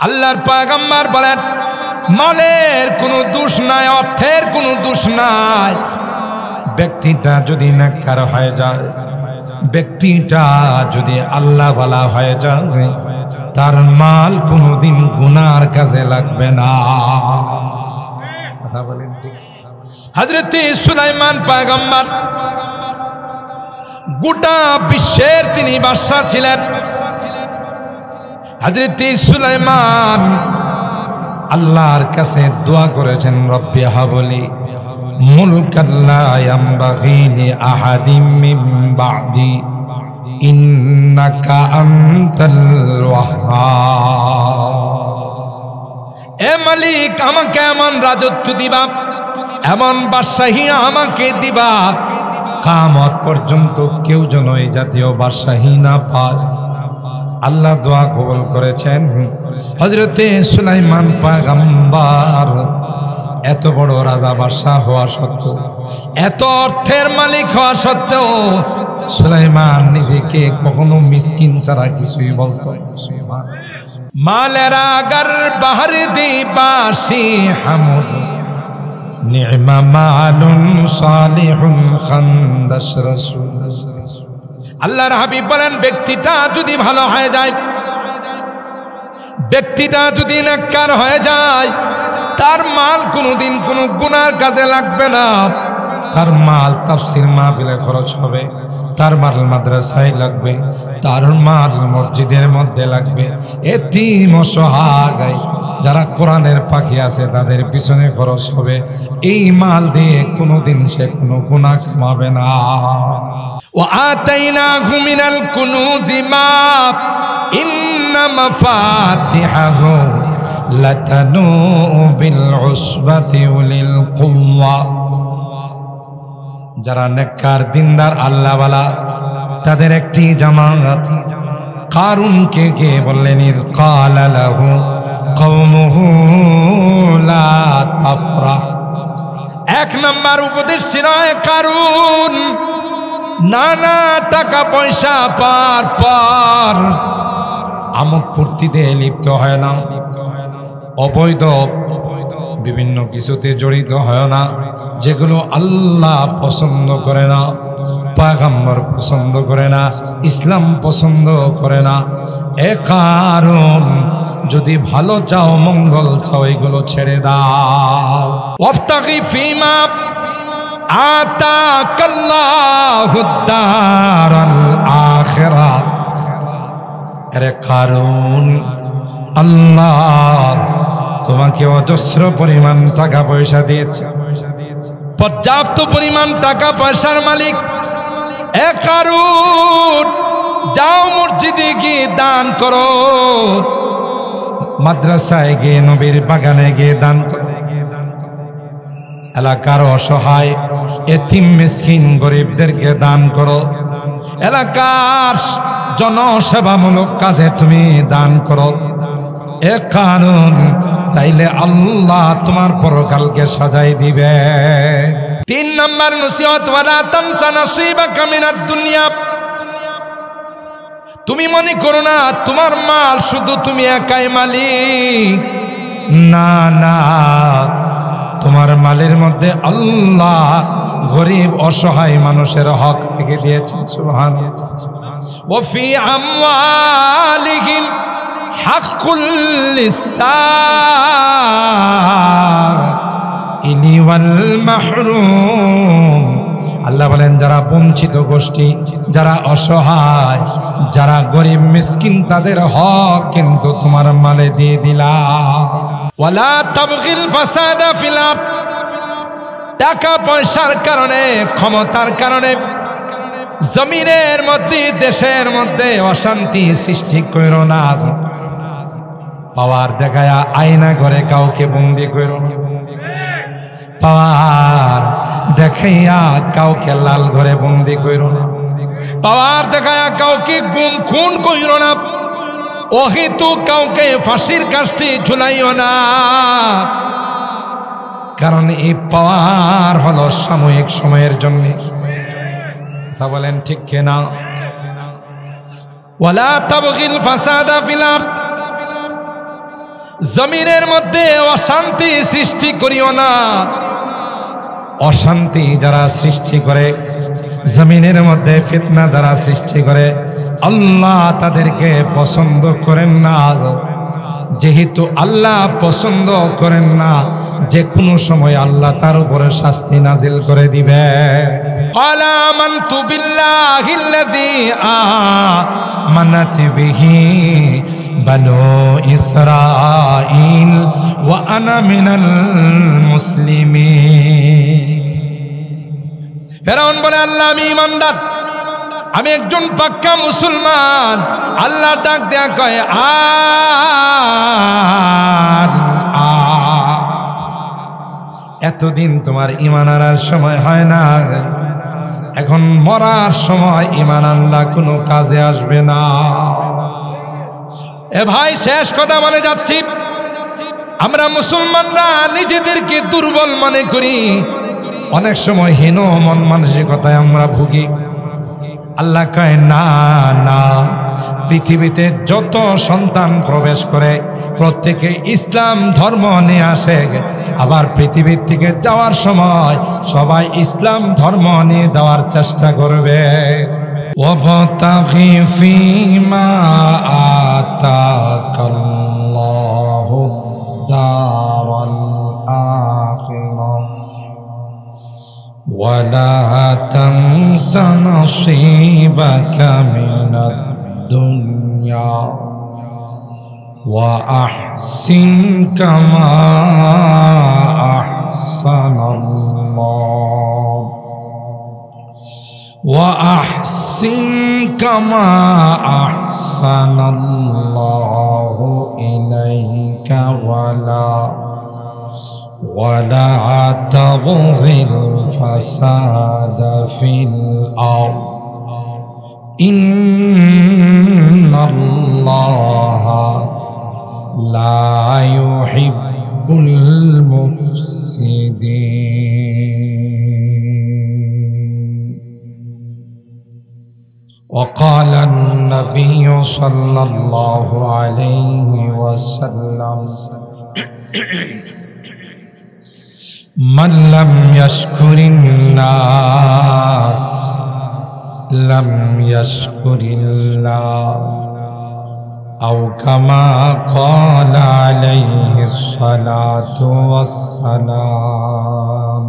আল্লাহর পয়গম্বর বলেন, মালের কোনো দোষ নাই, অর্থের কোনো দোষ নাই। ব্যক্তিটা যদি নেককার হয়ে যায়, ব্যক্তিটা যদি আল্লাহওয়ালা হয়ে যায়, তার মাল কোনোদিন গুনার কাজে লাগবে না। কথা বলেন ঠিক? হযরত সুলাইমান পয়গম্বর গোটা বিশ্বের তিনি বাদশা ছিলেন। হযরত সুলাইমান আল্লাহর কাছে দোয়া করেছেন, রব্বি হাবলি মুলকান লা ইয়ামবাগি লি আহাদিম মিন বা'দি ইন্নাকা আনতাল ওয়াহ্হাব। এ মালিক, আমাকে এমন রাজত্ব দিবা, এমন বাদশাহী আমাকে দিবা, কিয়ামত পর্যন্ত কেউ যেন এই জাতীয় বাদশাহী না পায়। আল্লাহ দোয়া কবুল করেছেন। হযরতে সুলাইমান পয়গম্বর এত বড় রাজা বাদশাহ হওয়া সত্ত্বেও, এত অর্থের মালিক হওয়া সত্ত্বেও সুলাইমান নিজেকে কখনো মিসকিন ছাড়া কিছুই বলতো না। মালেরা আগার বাহার দি বাসি হামুদ নি'মা মালুন সালিহুন খান্দাস রাসূল। আল্লাহর হাবিব বলেন, ব্যক্তিটা যদি ভালো হয়ে যায়, ব্যক্তিটা যদি নেককার হয়ে যায়, তার মাল কোনোদিন কোনো গুনার কাজে লাগবে না। তার মাল তাফসীর মাহফিলে খরচ হবে, তার মাল মাদ্রাসায় লাগবে, তার মাল মসজিদের মধ্যে লাগবে, এতিম অসহায় যারা কোরআনের পাখি আছে তাদের পিছনে খরচ হবে। এই মাল দিয়ে কোনোদিন সে কোনো গুনাহ কামাবে না। وآتيناه من الكنوز ما إن مفاتحه لتنوء بالعصبة أولي القوة। যারা নেককার দিনদার আল্লাহওয়ালা তাদের একটি জামাত কারুনকে গিয়ে বললেন, ইয ক্বালা লাহু কওমুহু লা তাফরাহ। এক নাম্বার উপদেশ ছিল কারুন নানা টাকা পয়সা পার পর আমোদ ফুর্তিতে লিপ্ত হয় না, অবৈধ বিভিন্ন কিছুতে জড়িত হয় না, যেগুলো আল্লাহ পছন্দ করে না, পয়গম্বর পছন্দ করে না, ইসলাম পছন্দ করে না। এ কারণ যদি ভালো চাও, মঙ্গল চাও, এগুলো ছেড়ে দাও। ওয়াবতাগি ফীমা আতাকাল্লাহুদ দারাল আখিরাহ। আরে কারণ আল্লাহ তোমাকে অজস্র পরিমাণ টাকা পয়সা দিয়েছে, পর্যাপ্ত পরিমাণ টাকা পয়সার মালিক। এ কারণ যাও মসজিদে গিয়ে দান করো, মাদ্রাসায় গিয়ে, নবীর বাগানে গিয়ে দান করো, এলাকার অসহায় এতিম মিসকিন গরিবদেরকে দান করো, এলাকার জনসেবামূলক কাজে তুমি দান করো। এ কারণ তাইলে আল্লাহ তোমার পরকালকে সাজাই দিবে। 3 নম্বর নসিহত, ওয়ালা তানসা নাসিবাকা মিনাদ দুনিয়া। তুমি মনে করো না তোমার মাল শুধু তুমি একাই মালিক, না না, তোমার মালের মধ্যে আল্লাহ গরিব অসহায় মানুষের হক রেখে দিয়েছেন। সুবহানাল্লাহ। ওয়া ফি আমওয়ালিহিম হাক্কুল লিসাইলি ওয়াল মাহরুম। আল্লাহ বলেন, যারা বঞ্চিত গোষ্ঠী, যারা অসহায়, যারা গরিব মিসকিন, তাদের হক কিন্তু তোমার মালে দিয়ে দিলাম। ওয়ালা তাবগিল ফাসাদা ফিল আরদ। টাকা পয়সার কারণে, ক্ষমতার কারণে জমিনের মধ্যে, দেশের মধ্যে অশান্তি সৃষ্টি করো না। পাওয়ার দেখায়া আয়না ঘরে কাউকে বন্দি করো না, পাওয়ার দেখাইয়া কাউকে লাল ঘরে বন্দি করো না, পাওয়ার দেখায়া কাউকে গুম খুন করো না, অহেতু কাউকে ফাঁসির কাস্টে ঝুলাইও না। কারণ এই পাওয়ার হলো সাময়িক সময়ের জন্য। তা বলেন ঠিক কিনা? ওয়ালা তাবগিল ফাসাদা ফিল আরদ জমিনের মধ্যে অশান্তি সৃষ্টি করিও না। অশান্তি যারা সৃষ্টি করে, জমিনের মধ্যে ফিতনা যারা সৃষ্টি করে, আল্লাহ তাদেরকে পছন্দ করেন না। যেহেতু আল্লাহ পছন্দ করেন না, যে কোনো সময় আল্লাহ তার উপরে শাস্তি নাজিল করে দিবে। ক্বালা আমানতু বিল্লাহিল্লাযী আমানাত বিহি বানু ইসরাঈল ওয়া আনা মিনাল মুসলিমিন। ফেরাউন বলে, আল্লাহ আমি ঈমানদার, আমি একজন পাক্কা মুসলমান। আল্লাহ ডাক দেয়া কয়, এতদিন তোমার ঈমান আনার সময় হয় না, এখন মরার সময় ঈমান আনলা কোনো কাজে আসবে না। এ ভাই, শেষ কথা বলে যাচ্ছি, আমরা মুসলমানরা নিজেদেরকে দুর্বল মনে করি, অনেক সময় হীন মন মানসিকতায় আমরা ভুগি। আল্লাহ কয় না না, পৃথিবীতে যত সন্তান প্রবেশ করে প্রত্যেকে ইসলাম ধর্ম নিয়ে আসে, আবার পৃথিবীর থেকে যাওয়ার সময় সবাই ইসলাম ধর্ম নিয়ে দেওয়ার চেষ্টা করবে। ওয়াবতাগি ফীমা আতাকাল্লাহু দারাল আখিরাহ ولا تنس نصيبك من الدنيا وأحسن كما أحسن الله وأحسن كما أحسن الله إليك ولا تبغ الفساد في الأرض إن الله لا يحب المفسدين. وقال النبي صلى الله عليه وسلم من لم يشكر الناس لم يشكر الله أو كما قال عليه الصلاة والسلام.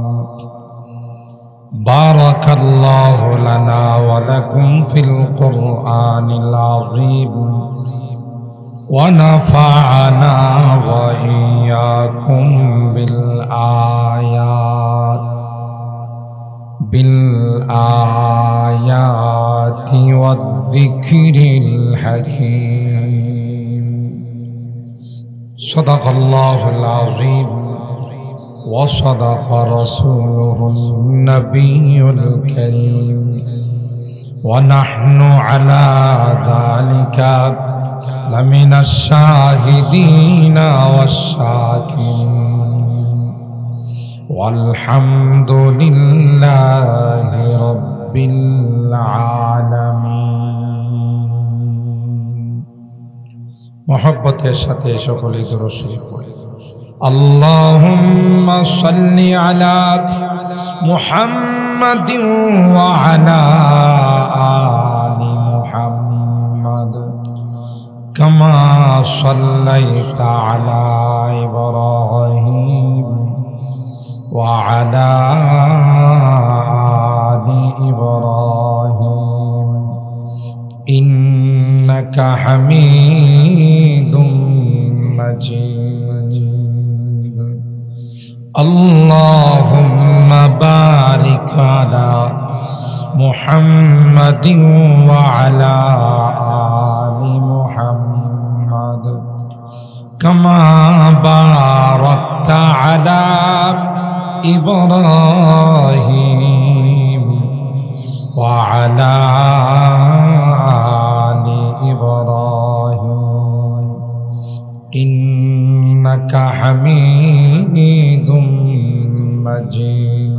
بارك الله لنا ولكم في القرآن العظيم ونفعنا وإياكم بالآيات والذكر الحكيم. صدق الله العظيم وصدق رسوله النبي الكريم ونحن على ذلك لمن الشاهدين والشاكرين والحمد لله رب العالمين. محبতের সাথে সকলে দরুদ শরীফ পড়ি। اللهم صل على محمد وعلى آل محمد كما صليت على إبراهيم وعلى آل إبراهيم إنك حميد مجيد. اللهم بارك على محمد وعلى آل محمد كما باركت على إبراهيم وعلى آل إبراهيم إنك حميد مجيد.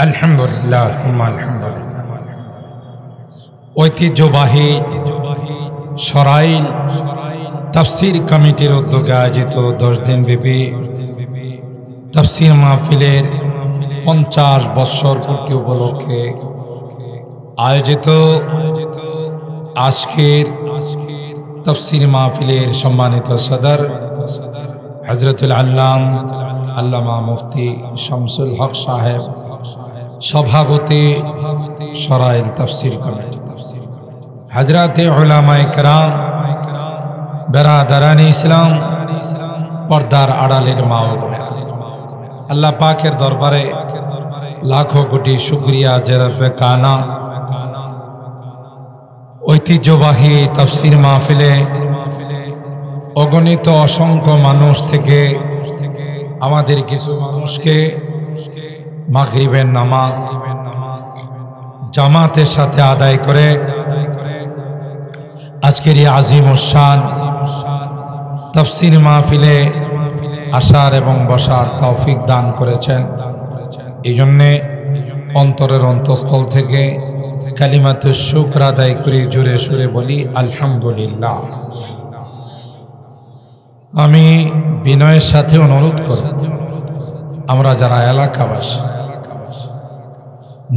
আলহামদুলিল্লাহ সুম্মা আলহামদুলিল্লাহ। ঐতিহ্যবাহী সরাইল তাফসীর কমিটির উদ্যোগে আয়োজিত 10 দিন ব্যাপী তাফসীর মাহফিলের 50 বৎসর পূর্তি উপলক্ষে আয়োজিত আজকের তাফসীর মাহফিলের সম্মানিত সদর হযরতুল আল্লামা মুফতি শামসুল হক সাহেব, সভাপতি সরাইল তাফসীর কমিটি, হযরতে উলামায়ে কেরাম, বেরাদারানে ইসলাম, পর্দার আড়ালের মা ও বোনেরা, আল্লাহ পাকের দরবারে লাখো কোটি শুকরিয়া জেরফে কানা। ঐতিহ্যবাহী তাফসীর মাহফিলে অগণিত অসংখ্য মানুষ থেকে আমাদের কিছু মানুষকে মাগরিবের নামাজ জামাতের সাথে আদায় করে আজকের এই আজিম শান তাফসীর মাহফিলে আসার এবং বসার তৌফিক দান করেছেন। এই জন্যে অন্তরের অন্তঃস্থল থেকে কালিমাতুশ শুকর আদায় করে জোরে সুরে বলি আলহামদুলিল্লাহ। আমি বিনয়ের সাথে অনুরোধ করি, আমরা যারা এলাকাবাসী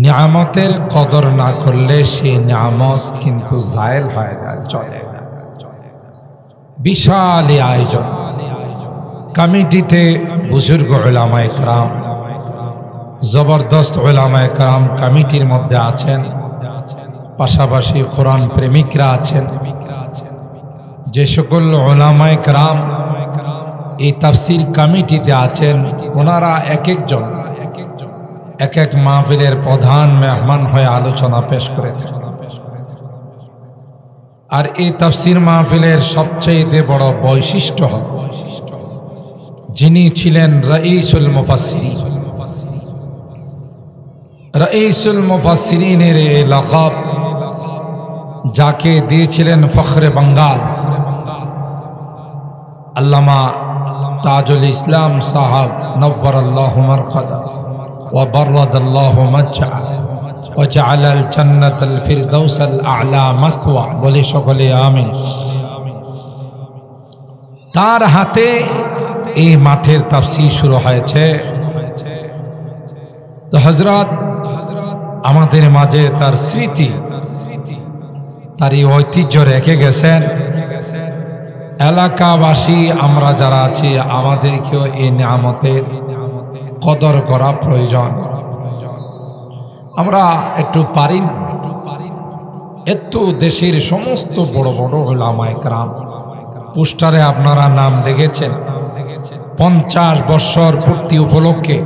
নিয়ামতের কদর না করলে সেই নিয়ামত কিন্তু জায়েল হয়ে যায়, চলে যায়। বিশাল আয়োজন, কমিটিতে বুজুর্গ উলামায়ে কেরাম, জবরদস্ত উলামায়ে কেরাম কমিটির মধ্যে আছেন, পাশাপাশি কোরআন প্রেমিকরা আছেন। যে সকল উলামায়ে কেরাম এই তাফসীর কমিটিতে আছেন, ওনারা এক একজন এক এক মাহফিলের প্রধান মেহমান হয়ে আলোচনা পেশ করেছেন। আর এই তাফসীর মাহফিলের সবচেয়ে বড় বৈশিষ্ট্য হল যিনি ছিলেন রাইসুল মুফাসসিরিন। রাইসুল মুফাসসিরিনের এই লকব যাকে দিয়েছিলেন ফখরে বাঙ্গাল আল্লামা তাজুল ইসলাম সাহাব নব্বরাল্লাহু মারকাদা ওয়া বারাদাল্লাহু মাজআ ওয়া জাআলাল জান্নাতাল ফিরদাউসাল আ'লা মাসওয়া, বলি সকলে আমিন। তার হাতে এই মাঠের তাফসীর শুরু হয়েছে। তো হযরত আমাদের মাঝে তার স্মৃতি, তার এই ঐতিহ্য রেখে গেছেন। এলাকাবাসী আমরা যারা আছি আমাদেরকেও এই নিয়ামতের কদর করা প্রয়োজন। আমরা একটু পারি না, এত দেশের সমস্ত বড় বড় উলামায়ে কেরাম, পোস্টারে আপনারা নাম দেখেছেন। 50 বৎসর পূর্তি উপলক্ষে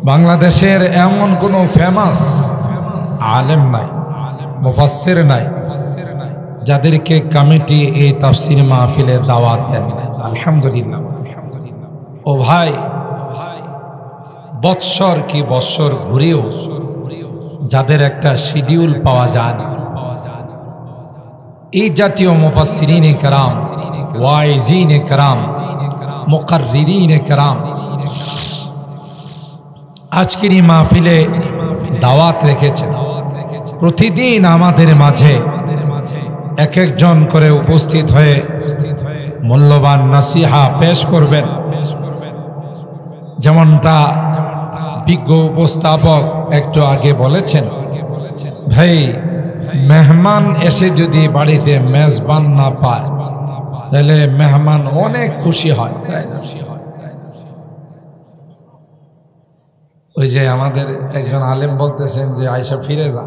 বাংলাদেশের এমন কোনো ফেমাস আলেম নাই, মুফাসসির নাই যাদেরকে কমিটি এই তাফসীর মাহফিলে দাওয়াত দেন। আলহামদুলিল্লাহ। ও ভাই, বৎসর কি বৎসর ঘুরেও যাদের একটা শিডিউল পাওয়া যায় না, এই জাতীয় মুফাসসিরিনে কেরাম, ওয়াইজিনে কেরাম, মুকাররিরিনে কেরাম আজকের এই মাহফিলে দাওয়াত রেখেছেন। প্রতিদিন আমাদের মাঝে এক একজন করে উপস্থিত হয়ে মূল্যবান নসিহা পেশ করবেন। যেমনটা বিজ্ঞ উপস্থাপক একটু আগে বলেছেন, ভাই মেহমান এসে যদি বাড়িতে মেজবান না পায় তাহলে মেহমান অনেক খুশি হয়। ওই যে আমাদের একজন আলেম বলতেছেন যে আয়সা ফিরে যা,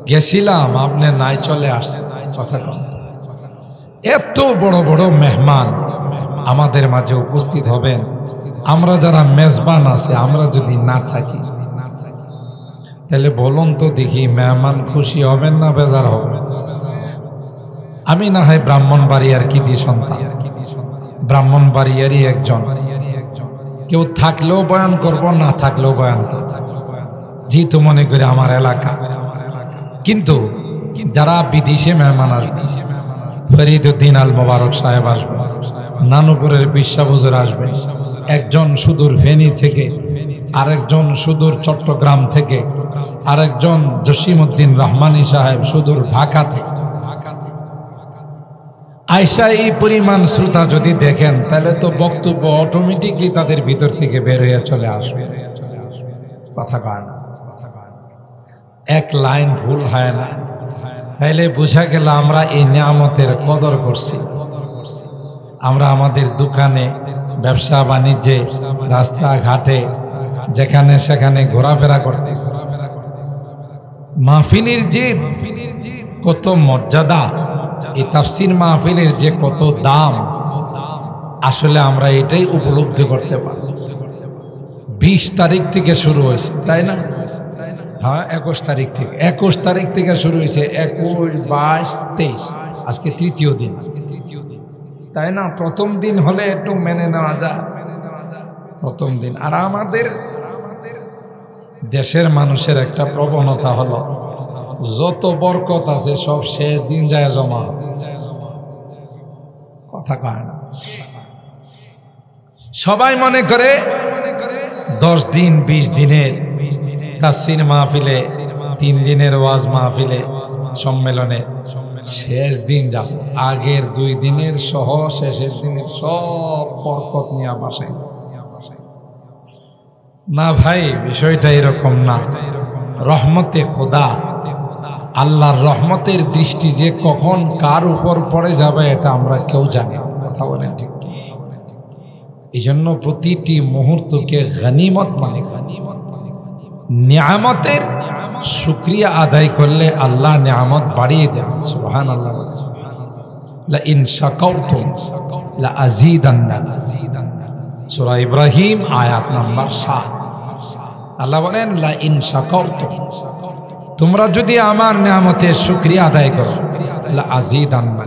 গেছিলাম আপনি নাই চলে আসছেন। কথা এত বড় বড় মেহমান আমাদের মাঝে উপস্থিত হবেন, আমরা যারা মেজবান আছে আমরা যদি না থাকি তাহলে বলুন তো দেখি মেহমান খুশি হবেন না বেজার হবেন? আমি না হয় ব্রাহ্মণবাড়িয়ার কৃতি সন্তান, ব্রাহ্মণবাড়িয়ারই একজন, কেউ থাকলেও বয়ান করব, না থাকলেও বয়ান করব, যেহেতু মনে করি আমার এলাকা। কিন্তু যারা বিদেশে মেহমান আসবে, ফরিদউদ্দিন আল মোবারক সাহেব আসবেন, নানুপুরের বিশ্বাবুজুর আসবেন, একজন সুদূর ফেনী থেকে আরেকজন সুদূর চট্টগ্রাম থেকে, আরেকজন জসিমউদ্দিন রহমানী সাহেব সুদূর ঢাকা থেকে। আয়সা এই পরিমাণ শ্রোতা যদি দেখেন তাহলে তো বক্তব্য অটোমেটিকলি তাদের ভিতর থেকে বের হয়ে চলে আসবে। কথা কয় না, এক লাইন ভুল হয় না, তাইলে বোঝা গেল আমরা এই নিয়ামতের কদর করছি। আমরা আমাদের দোকানে, ব্যবসা বাণিজ্যে, রাস্তাঘাটে, যেখানে সেখানে ঘোরাফেরা করতেছি। মাহফিলের যে কত মর্যাদা, এই তাফসীর মাহফিলের যে কত দাম, আসলে আমরা এটাই উপলব্ধি করতে পারি। 20 তারিখ থেকে শুরু হয়েছে, তাই না? হ্যাঁ, 21 তারিখ থেকে শুরু হয়েছে। 21, 22, 23, আজকে তৃতীয় দিন, তাই না? প্রথম দিন হলে একটু মেনে নেওয়া যায়, প্রথম দিন। আর আমাদের দেশের মানুষের একটা প্রবণতা হলো যত বরকত আছে সব শেষ দিন যায় জমা। কথা কয় না, সবাই মনে করে 10 দিন 20 দিনের তাফসীর মাহফিলে, 3 দিনের ওয়াজ মাহফিলে, সম্মেলনে শেষ দিন যাব, আগের 2 দিনের সহ শেষের দিনের সব বরকত নিয়ে বাসাই। না ভাই, বিষয়টা এরকম না। রহমতে খোদা, আল্লাহর রহমতের দৃষ্টি যে কখন কার উপর পড়ে যাবে এটা আমরা কেউ জানি না। কথা বলেন ঠিক? এই জন্য প্রতিটি মুহূর্তকে গনিমত মানে নিয়ামতের শুকরিয়া আদায় করলে আল্লাহ নিয়ামত বাড়িয়ে দেন। সুবহানাল্লাহ। লা ইন শাকারতুম লা আযীদান্না। সূরা ইব্রাহিম আয়াত নাম্বার 7। আল্লাহ বলেন লা ইন শাকারতুম, তোমরা যদি আমার নিয়ামতের শুকরিয়া আদায় করো, লা আযীদান্না,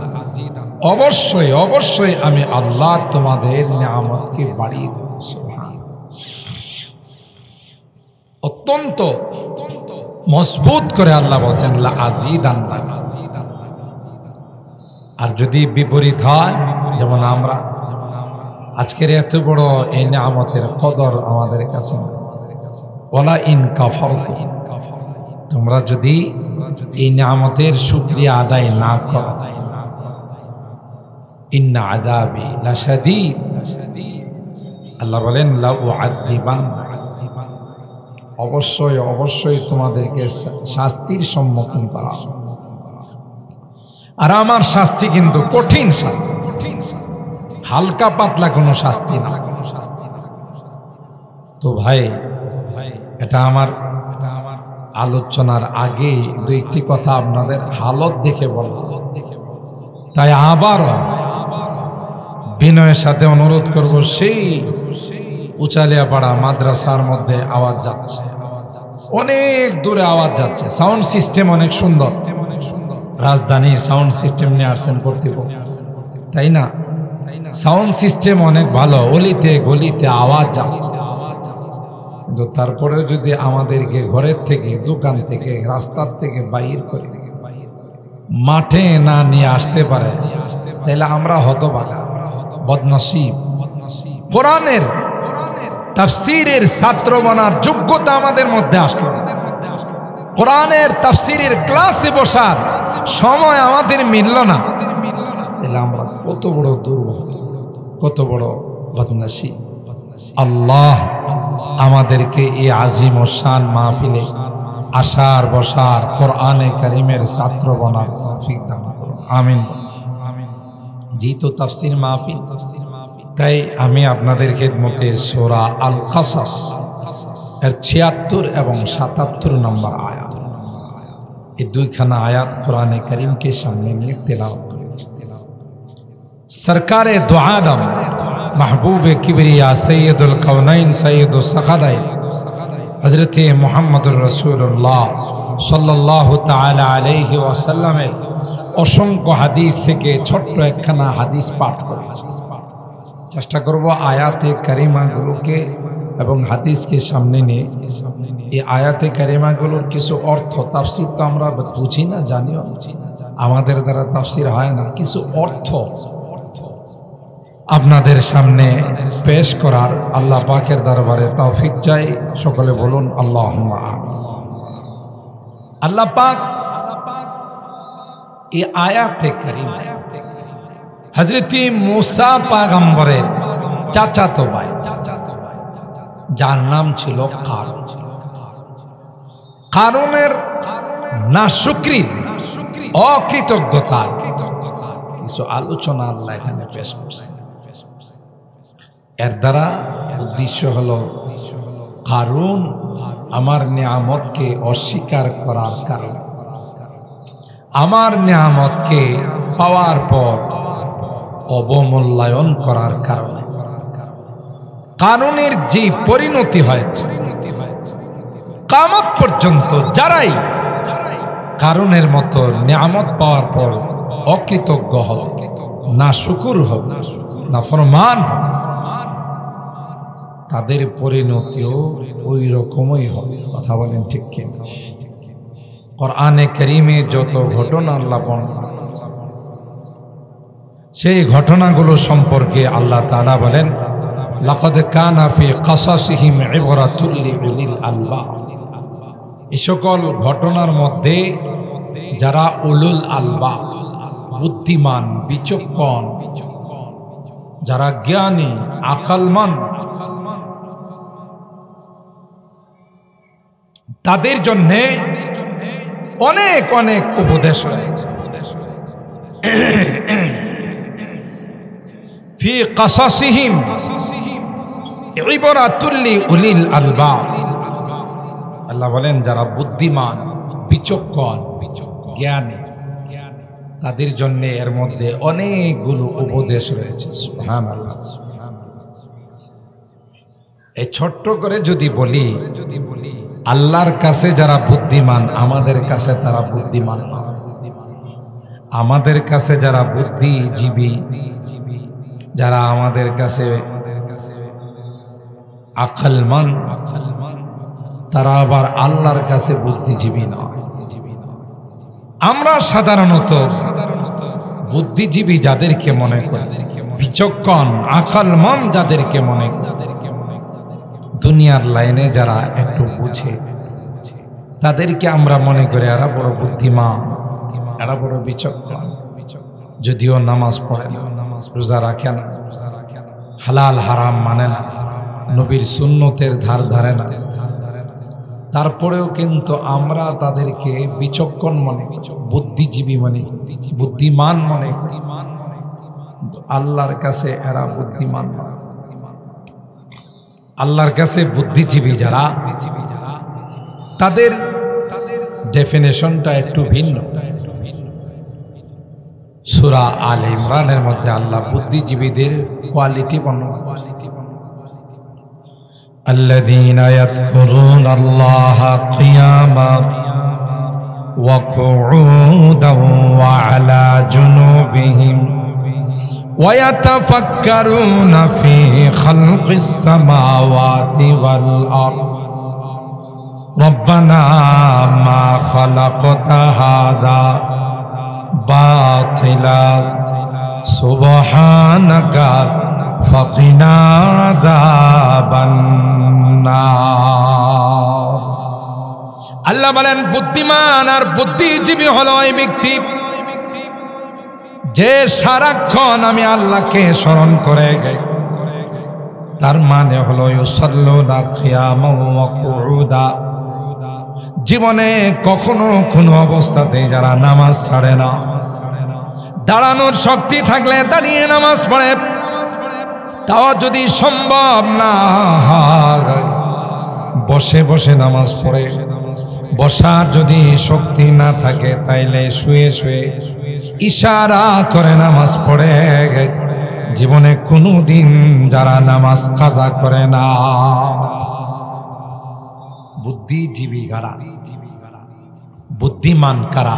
অবশ্যই অবশ্যই আমি আল্লাহ তোমাদের নিয়ামতকে বাড়িয়ে দেব। অত্যন্ত মজবুত করে আল্লাহ বলেন লা আযীদান্না। আর যদি বিপরীত হয়, যেমন আমরা আজকের এত বড় এই নিয়ামতের কদর আমাদের কাছে, ওয়ালা ইন কাফারতুম, তোমরা যদি এই নিয়ামতের শুকরিয়া আদায় না করো, ইন্না আযাবি লাশাদীদ, আল্লাহ বলেন লা উআযিবান্না, অবশ্যই অবশ্যই তোমাদেরকে শাস্তির সম্মুখীন করা। আর আমার শাস্তি কিন্তু কঠিন শাস্তি, হালকা পাতলা কোনো শাস্তি না। তো ভাই, এটা আমার আলোচনার আগে 2টি কথা আপনাদের হালত দেখে বলব। তাই আবার বিনয়ের সাথে অনুরোধ করব, সেই উচালিয়াপাড়া মাদ্রাসার মধ্যে আওয়াজ যাচ্ছে, অনেক দূরে আওয়াজ যাচ্ছে। সাউন্ড সিস্টেম অনেক সুন্দর, রাজধানীর সাউন্ড সিস্টেম নিয়ে আসছেন কর্তৃপক্ষ, তাই না? সাউন্ড সিস্টেম অনেক ভালো, অলিতে গলিতে আওয়াজ যাচ্ছে। কিন্তু তারপরে যদি আমাদেরকে ঘরের থেকে, দোকান থেকে, রাস্তার থেকে বাইর করে মাঠে না নিয়ে আসতে পারে, তাহলে আমরা হতভাগা, বদনসিব। কোরআনের তাফসীরের ছাত্র বানার যোগ্যতা আমাদের মধ্যে আসলো, কোরআনের তাফসীরের ক্লাসে বসার সময় আমাদের মিলল না, তাহলে আমরা কত বড় দুর্ভাগ্য, কত বড় বদনসিব। আল্লাহ আমাদেরকে এই আজিম ও শান মাহফিলে আসার বসার, কোরআনে কারীমের ছাত্র বানার তৌফিক দান করুন, আমিন। যেহেতু তাফসীর মাহফিল, তাই আমি আপনাদের খেদমতে সূরা আল কাসাস এর 76 এবং 77 নম্বর আয়াত, এই 2খানা আয়াত কোরআনে কারীমকে সামনে নিয়ে তেলাওয়াত করেছি। সরকারে দু আলম, महबूब किबरिया सैयदुल कौनैन सैयदुल सखदाइन हजरत मुहम्मदुर रसूलुल्लाह सल्लल्लाहु ताआला अलैहि ওয়াসাল্লামের অসংখ্য হাদিস থেকে ছোট্ট একখানা হাদিস পাঠ করেছি। চেষ্টা করব আয়াতে কারিমাগুলোকে এবং হাদিসকে সামনে নিয়ে এই আয়াতে কারিমাগুলোর কিছু অর্থ, তাফসীর তো আমরা বুঝি না, জানিও, আমাদের দ্বারা তাফসীর হয় না, কিছু অর্থ আপনাদের সামনে পেশ করার আল্লাহ পাকের দরবারে তৌফিক চাই। সকলে বলুন আল্লাহুম্মা আমিন। আল্লাহ পাক এই আয়াতে কারিমা হযরত মূসা পয়গম্বরের চাচাতো ভাই, যার নাম ছিল কারুন, কারুনের নাশুকরি অকৃতজ্ঞতার কিছু আলোচনা আল্লাহ এখানে পেশ করছে। এর দ্বারা উদ্দেশ্য হলো কারুন আমার নিয়ামতকে অস্বীকার করার কারণে, আমার নিয়ামতকে পাওয়ার পর অবমূল্যায়ন করার কারণে কারুনের যে পরিণতি হয়েছে, কিয়ামত পর্যন্ত যারাই কারুনের মতো নিয়ামত পাওয়ার পর অকৃতজ্ঞ হবে, না শুকুর হবে, না ফরমান হবে, তাদের পরিণতিও ওই রকমই হবে। কথা বলেন ঠিক কিনা? কোরআনে কারীমে যত ঘটনা আল্লাহ বর্ণনা, সেই ঘটনাগুলো সম্পর্কে আল্লাহ তাআলা বলেন, লাকাদ কানা ফি কাসাসিহিম ইবরাতুল লিউলিল আলবাব। এই সকল ঘটনার মধ্যে যারা উলুল আলবাব, বুদ্ধিমান, বিচক্ষণ, যারা জ্ঞানী, আকলমান, তাদের জন্য অনেক অনেক উপদেশ রয়েছে। ফি কাসাসিহিম ইবরাতুল লিউলিল আলবাব। আল্লাহ বলেন যারা বুদ্ধিমান, বিচক্ষণ, জ্ঞানী, তাদের জন্য এর মধ্যে অনেকগুলো উপদেশ রয়েছে। সুবহানাল্লাহ। এই ছোট্ট করে যদি বলি, আল্লাহর কাছে যারা বুদ্ধিমান, আমাদের কাছে তারা বুদ্ধিমান না। আমাদের কাছে যারা বুদ্ধিজীবী, যারা আমাদের কাছে আকলমান, তারা আবার আল্লাহর কাছে বুদ্ধিজীবী নয়। আমরা সাধারণত বুদ্ধিজীবী যাদেরকে মনে করি, বিচক্ষণ, আকলমান যাদেরকে মনে করি, দুনিয়ার লাইনে যারা একটু বুঝে, তাদেরকে আমরা মনে করি এরা বড় বুদ্ধিমান, এরা বড় বিচক্ষণ। যদিও নামাজ পড়ে না, রোজা রাখে না, হালাল হারাম মানে না, নবীর সুন্নতের ধার ধারে না, তারপরেও কিন্তু আমরা তাদেরকে বিচক্ষণ মনে, বুদ্ধিজীবী মনে, বুদ্ধিমান মনে। আল্লাহর কাছে এরা বুদ্ধিমান নয়। আল্লাহর কাছে বুদ্ধিজীবী যারা, তাদের ডেফিনেশনটা একটু ভিন্ন। সূরা আলে ইমরানের মধ্যে আল্লাহ বুদ্ধিজীবীদের কোয়ালিটি বর্ণনা করেছেন। الذين يذكرون الله قياما وقعودا وعلى جنوبهم ويتفكرون في خلق السماوات والأرض ربنا ما خلقت هذا باطلا سبحانك فقنا عذاب النار। আল্লাহ বলেন বুদ্ধিমান আর বুদ্ধিজীবী হলো এই ব্যক্তি যে সারাক্ষণ আমি আল্লাহকে স্মরণ করে গে। তার মানে হলো ইউসাল্লুনা কিয়ামান ওয়া কুউদা, জীবনে কখনো কোনো অবস্থাতে যারা নামাজ ছাড়ে না, দাঁড়ানোর শক্তি থাকলে দাঁড়িয়ে নামাজ পড়ে, তাও যদি সম্ভব না হয় বসে বসে নামাজ পড়ে, বসার যদি শক্তি না থাকে তাইলে শুয়ে শুয়ে ইশারা করে নামাজ পড়ে। জীবনে কোনোদিন যারা নামাজ কাজা করে না, বুদ্ধিজীবী কারা, বুদ্ধিমান কারা,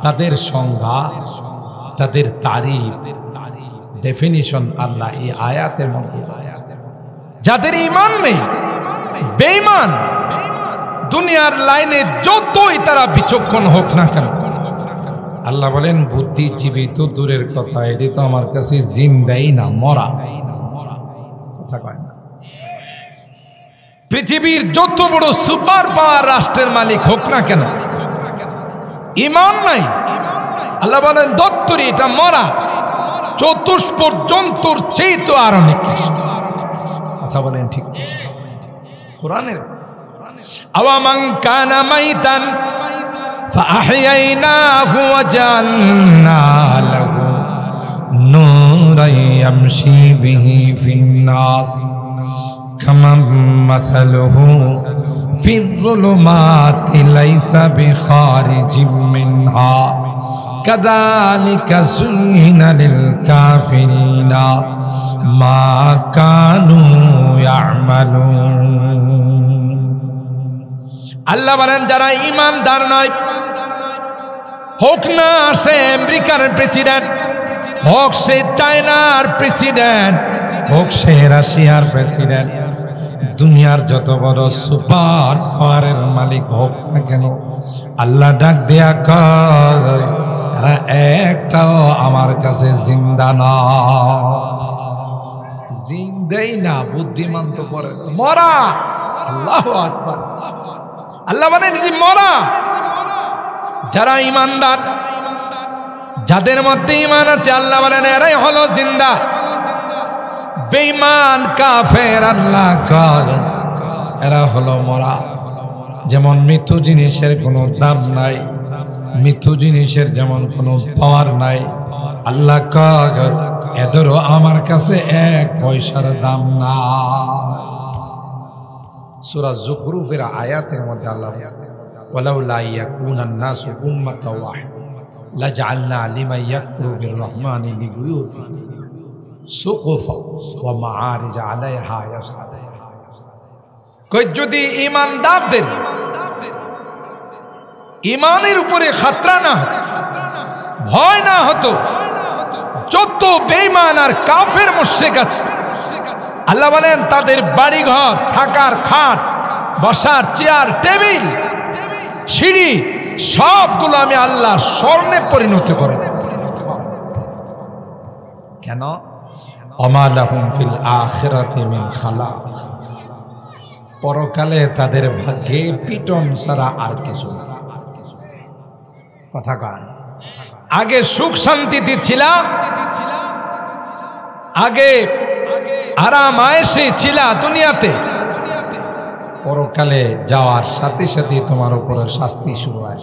তাদের সংজ্ঞা, তাদের তারিফ, ডেফিনিশন আল্লাহ এই আয়াতের মধ্যে। যাদের ঈমান নেই, বেঈমান, দুনিয়ার লাইনে যতই তারা বিচক্ষণ হোক না কেন, আল্লাহ বলেন বুদ্ধিজীবী তো দূরের কথা, এটি তো আমার কাছে জিন্দাই না, মরা কথা কয় না। পৃথিবীর যত বড় সুপার পাওয়ার রাষ্ট্রের মালিক হোক না কেন, ঈমান নাই, আল্লাহ বলেন দত্তরি, এটা মরা, চতুষ্পদ জন্তুর চেয়ে তো আরো নিকৃষ্ট। কথা বলেন ঠিক কোরআনের। আওয়ামান কানা মাইতান ফাআহইয়াইনাহু ওয়া জাআলনা লাহু নূরান ইয়ামশি বিহি ফিন নাস কামান মাসালুহু ফিয-যুলুমাতি লাইসা বিখারিজিম মিনহা কাযালিকা যুয়িনা লিল কাফিরিনা মা কানু ইয়ামালুন। আল্লাহ বলেন যারা ঈমানদার নয়, হোক না সে আমেরিকার প্রেসিডেন্ট, হোক সে চায়নার প্রেসিডেন্ট, হোক সে রাশিয়ার প্রেসিডেন্ট, দুনিয়ার যত বড় সুপার পাওয়ারের মালিক হোক না কেন, আল্লাহ ডাক দেয়া কয় এরা একটাও আমার কাছে জিন্দা না, জিন্দাই না, বুদ্ধিমান তো পরে মরা। আল্লাহু আকবার। আল্লাহ বলেন এটি মরা। যারা ঈমানদার, যাদের মধ্যে ঈমান আছে, আল্লাহ বলেন এরাই হলো জিন্দা। বেঈমান কাফের আল্লাহ কয় এরা হলো মরা। যেমন মৃত্যু জিনিসের কোনো দাম নাই, মৃত্যু জিনিসের যেমন কোনো পাওয়ার নাই, আল্লাহ কয় এদেরও আমার কাছে এক পয়সার দাম না। সূরা যুখরুফের আয়াতের মধ্যে আল্লাহ ওয়ালাউলা ইয়াকুনান নাসু উম্মাতাও ওয়াহিদা লাজআলনা লিমান ইয়াকফুরু বিররহমানি লিবুয়ুতিহিম সুকুফা ওয়া মাআরিজ আলাইহা ইয়াসআদুন। কই যদি ঈমানদারদের ঈমানের উপরে খাতরা না, ভয় না হতো, যত বেঈমান আর কাফের মুশরিক আছে, আল্লাহ বলেন তাদের বাড়িঘর, থাকার খাট, বসার চেয়ার, টেবিল, সিঁড়ি সবগুলো আমি আল্লাহ স্বর্ণে পরিণত করে দেব। কেন? ওমা লাহুম ফিল আখিরাতি মিন খালাক, পরকালে তাদের ভাগ্যে পিটন ছাড়া আর কিছু না। কথা কান। আগে সুখ শান্তিতে ছিলা, আগে আরাম আয়েশে ছিলা দুনিয়াতে, পরকালে যাওয়ার সাথে সাথে তোমার উপরে শাস্তি শুরু হয়।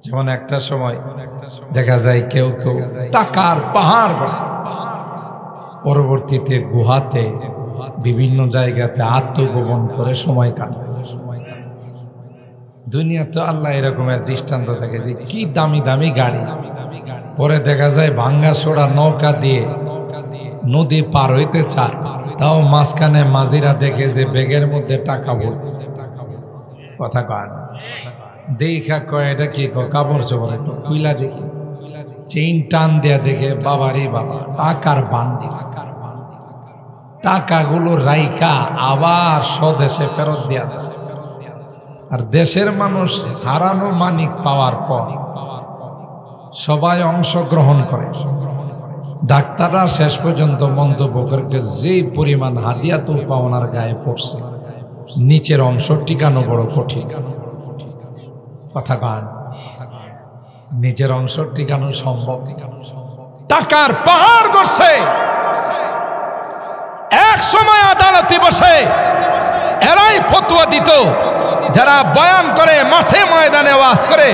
যেমন একটা সময় দেখা যায় কেউ কেউ টাকার পাহাড় বানায়, পরবর্তীতে গুহাতে বিভিন্ন জায়গাতে আত্মগোপন করে সময় কাটায়। দুনিয়া তো আল্লাহ এরকমের দৃষ্টান্ত থাকে যে কি দামি দামি গাড়ি, পরে দেখা যায় ভাঙ্গা সোড়া নৌকা দিয়ে নদী পার হইতে চায়, তাও মাঝখানে মাঝিরা দেখে যে ব্যাগের মধ্যে টাকা ভর্তি। কথা কয় না, দেখা কয় এটা কি কাপড় চোপড়, একটু খুইলা দেখি, চেইন টান দেয়া দেখে বাবারে বাবা টাকার বান্ডি, টাকাগুলো রাইকা আবার স্বদেশে ফেরত দিয়েছে। আর দেশের মানুষ হারানো মানিক পাওয়ার পর সবাই অংশগ্রহণ করে। ডাক্তাররা শেষ পর্যন্ত মন্তব্য করে যে পরিমাণ হাদিয়া তোফা ওনার গায়ে পড়ছে, নিচের অংশ টিকানো বড় কঠিন। কথা গান, নিচের অংশ টিকানো সম্ভব। টাকার পাহাড় করছে। এক সময় আদালতে বসে এরাই ফতোয়া দিত, যারা বয়ান করে মাঠে ময়দানে ওয়াজ করে,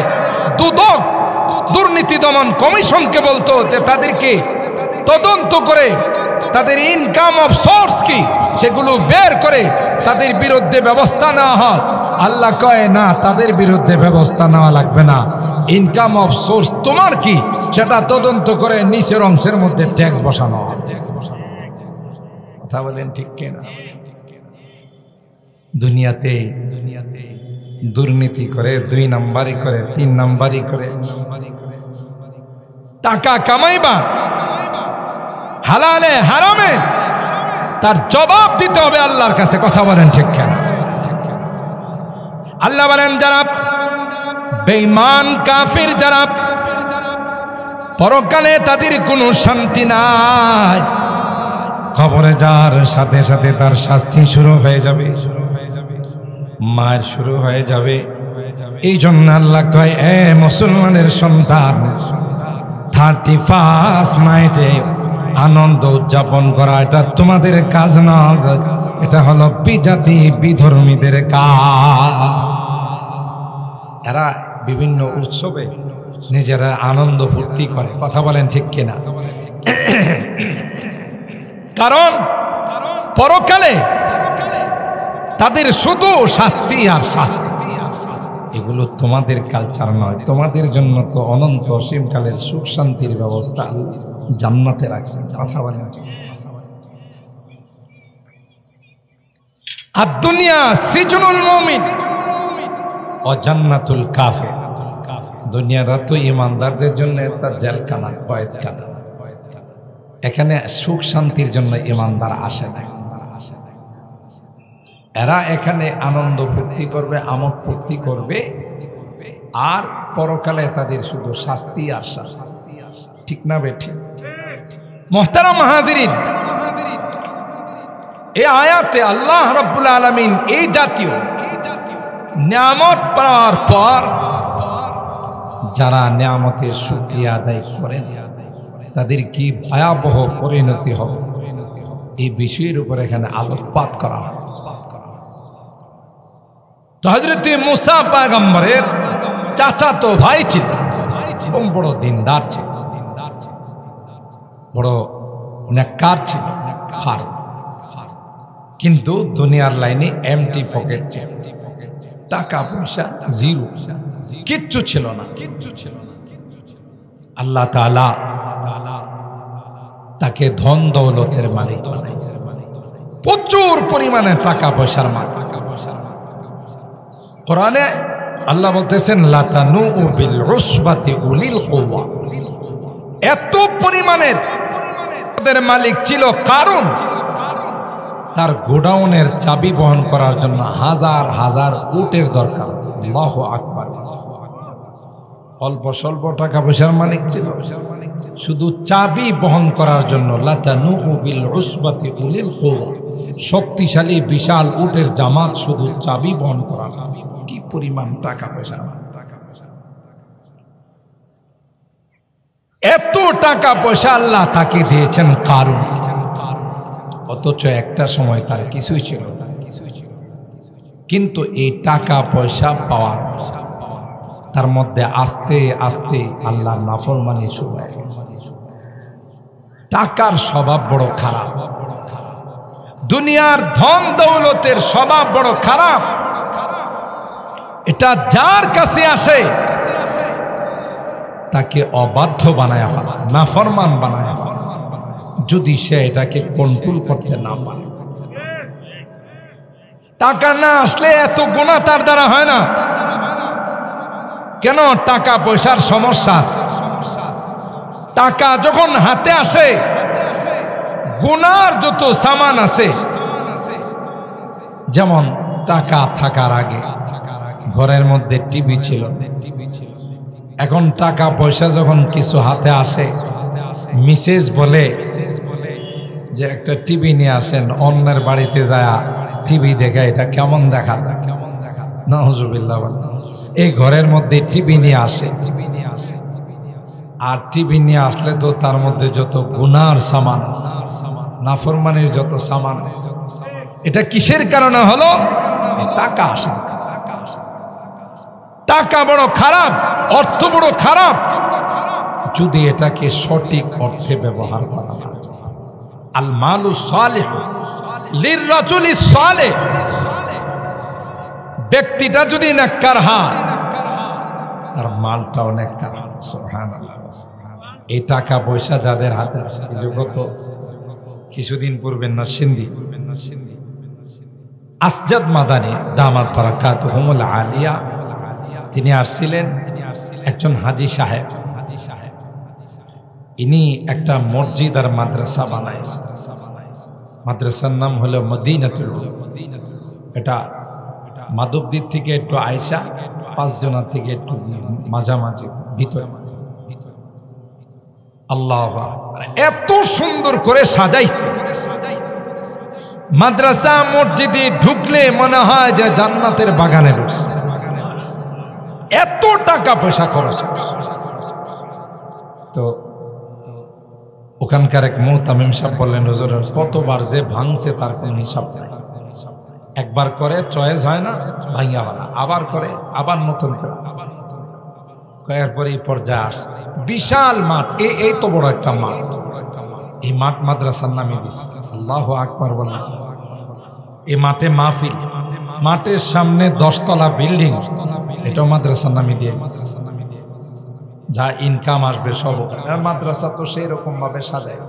দুদক দুর্নীতি দমন কমিশনকে বলতো যে তাদেরকে তদন্ত করে তাদের ইনকাম অফ সোর্স কি সেগুলো বের করে তাদের বিরুদ্ধে ব্যবস্থা নেওয়া হয়। আল্লাহ কয় না, তাদের বিরুদ্ধে ব্যবস্থা নেওয়া লাগবে না, ইনকাম অফ সোর্স তোমার কি সেটা তদন্ত করে নিচের অংশের মধ্যে ট্যাক্স বসানো হয়। কথা বলেন ঠিক কিনা? দুনিয়াতে দুর্নীতি করে, 2 নাম্বারি করে, 3 নাম্বারি করে, টাকা কামাইবা হালালে হারামে তার জবাব দিতে হবে আল্লাহর কাছে। কথা বলেন ঠিক কেন? আল্লাহ বলেন যারা বেঈমান কাফির যারা, পরকালে তাদের কোনো শান্তি নাই। কবরে যাওয়ার সাথে সাথে তার শাস্তি শুরু হয়ে যাবে, মায়ের শুরু হয়ে যাবে। এই জন্য আল্লাহ কয়, এ মুসলমানের সন্তান, 31 নাইটে আনন্দ উদযাপন করা এটা তোমাদের কাজ না, এটা হলো বিজাতি বিধর্মীদের কাজ। এরা বিভিন্ন উৎসবে নিজেরা আনন্দ ফুর্তি করে, কথা বলেন ঠিক কিনা? কারণ পরকালে তাদের শুধু শাস্তি আর শাস্তি। এগুলো তোমাদের কালচার নয়, তোমাদের জন্য তো অনন্ত অসীমকালের সুখ শান্তির ব্যবস্থা জান্নাতে রাখছেন, কথা বলেন। আর দুনিয়া সিজনুল মুমিন ও জান্নাতুল কাফির, দুনিয়াটা তো ইমানদারদের জন্য তার জেলখানা, কয়েদখানা। এখানে সুখ শান্তির জন্য ইমানদার আসে না, এরা এখানে আনন্দ ফুর্তি করবে, আমোদ ফুর্তি করবে, আর পরকালে তাদের শুধু শাস্তি আর শাস্তি। ঠিক না বেঠিক? মুহতারাম হাজিরিন, এই আয়াতে আল্লাহ রাব্বুল আলামিন এই জাতীয় নিয়ামত পাওয়ার পর যারা নিয়ামতের শুকরিয়া আদায় করেন তাদের কি ভয়াবহ পরিণতি হবে, এই বিষয়ের উপর এখানে আলোকপাত করা হয়। তো হযরত মুসা পয়গম্বরের চাচাতো ভাই ছিল, বড় দিনদার ছিল, বড় নেককার ছিল, কিন্তু দুনিয়ার লাইনে এমটি পকেট ছিল, টাকা পয়সা জিরো, কিচ্ছু ছিল না। আল্লাহ তাআলা তাকে ধন দৌলতের মালিক বানাইছে, প্রচুর পরিমাণে টাকা পয়সার মালিক। কোরআনে আল্লাহ বলতেছেন, লাতানু বিল উসবাতি উলিল কুওয়া, এত পরিমাণের তাদের মালিক ছিল কারণ তার গোডাউনের চাবি বহন করার জন্য হাজার হাজার উটের দরকার। আল্লাহু আকবার। অল্প স্বল্প টাকা পয়সার মালিক ছিল, শুধু চাবি বহন করার জন্য লাতানু বিল উসবাতি উলিল কুওয়া, শক্তিশালী বিশাল উটের জামাত শুধু চাবি বহন করার। কি পরিমাণ টাকা পয়সা! এত টাকা পয়সা আল্লাহ তাকে দিয়েছেন কারণ, অথচ একটা সময় তার কিছুই ছিল না। কিন্তু এই টাকা পয়সা পাওয়ার তার মধ্যে আস্তে আস্তে আল্লাহর নাফরমানি শুরু হয়ে গেছে। টাকার স্বভাব বড় খারাপ, দুনিয়ার ধন দৌলতের স্বভাব বড় খারাপ। এটা যার কাছে আসে তাকে অবাধ্য বানায় ফেলা, নাফরমান বানায় ফেলা, যদি সে এটাকে কন্ট্রোল করতে না পারে। টাকা না আসলে এত গুনাহ তার দ্বারা হয় না কেন? টাকা পয়সার সমস্যা। টাকা যখন হাতে আসে, গুনার যত সামান আছে, যেমন টাকা থাকার আগে ঘরের মধ্যে টিভি ছিল, এখন টাকা পয়সা যখন কিছু হাতে আসে, মিসেস বলে যে একটা টিভি নিয়ে আসেন, অন্যের বাড়িতে যায় টিভি দেখা, এটা কেমন দেখা যায়, নাউজুবিল্লাহ। এই ঘরের মধ্যে টিভি নিয়ে আসে, আর টিভি নিয়ে আসলে তো তার মধ্যে যত গুনার সামান, নাফরমানির যত সামান, এটা কিসের কারণে হলো? টাকা আসে। টাকা বড় খারাপ, অর্থ বড় খারাপ যদি এটাকে সঠিক অর্থে ব্যবহার করা হয়। আল মালু সালিহ লিররাজুলিস সালিহ, ব্যক্তিটা যদি নেককার হয় তার মালটাও নেককার হয়। সুবহানাল্লাহ। এই টাকা পয়সা যাদের হাতে আছে, গত কিছুদিন পূর্বে নরসিংদী আসজাদ মাদানী দামাত বারাকাতুহুমুল আলিয়া, তিনি আসছিলেন, একজন হাজী সাহেব। ইনি একটা মসজিদ আর মাদ্রাসা বানাইছে। মাদ্রাসার নাম হলো মদিনাতুল উলুম। এটা মাধবদীর থেকে একটু আয়সা 5 জনের থেকে একটু মাঝামাঝি ভিতরে। আল্লাহু আকবার, এত সুন্দর করে সাজাইছে। মাদ্রাসা মসজিদে ঢুকলে মনে হয় যে জান্নাতের বাগানে ঢুকছে, এত টাকা পয়সা খরচ। তো ওখানকার এক মুহতামিম সাহেব বললেন, হুজুর কতবার যে ভাঙছে তার কোনো হিসাব নাই। একবার করে চয়েস হয় না, ভাঙিয়া ভাঙা, আবার করে, আবার নতুন করে, এরপরে এই পর্যায়ে আসছে। বিশাল মাঠ, এই তো বড় একটা মাঠ, এই মাঠ মাদ্রাসার নামে দিচ্ছে। আল্লাহু আকবার বললেন। এই মাঠে মাহফিল, মাঠের সামনে 10 তলা বিল্ডিং, এটাও মাদ্রাসার নামে দিয়ে যা ইনকাম আসবে সব। মাদ্রাসা তো সেই রকম ভাবে সাজায়।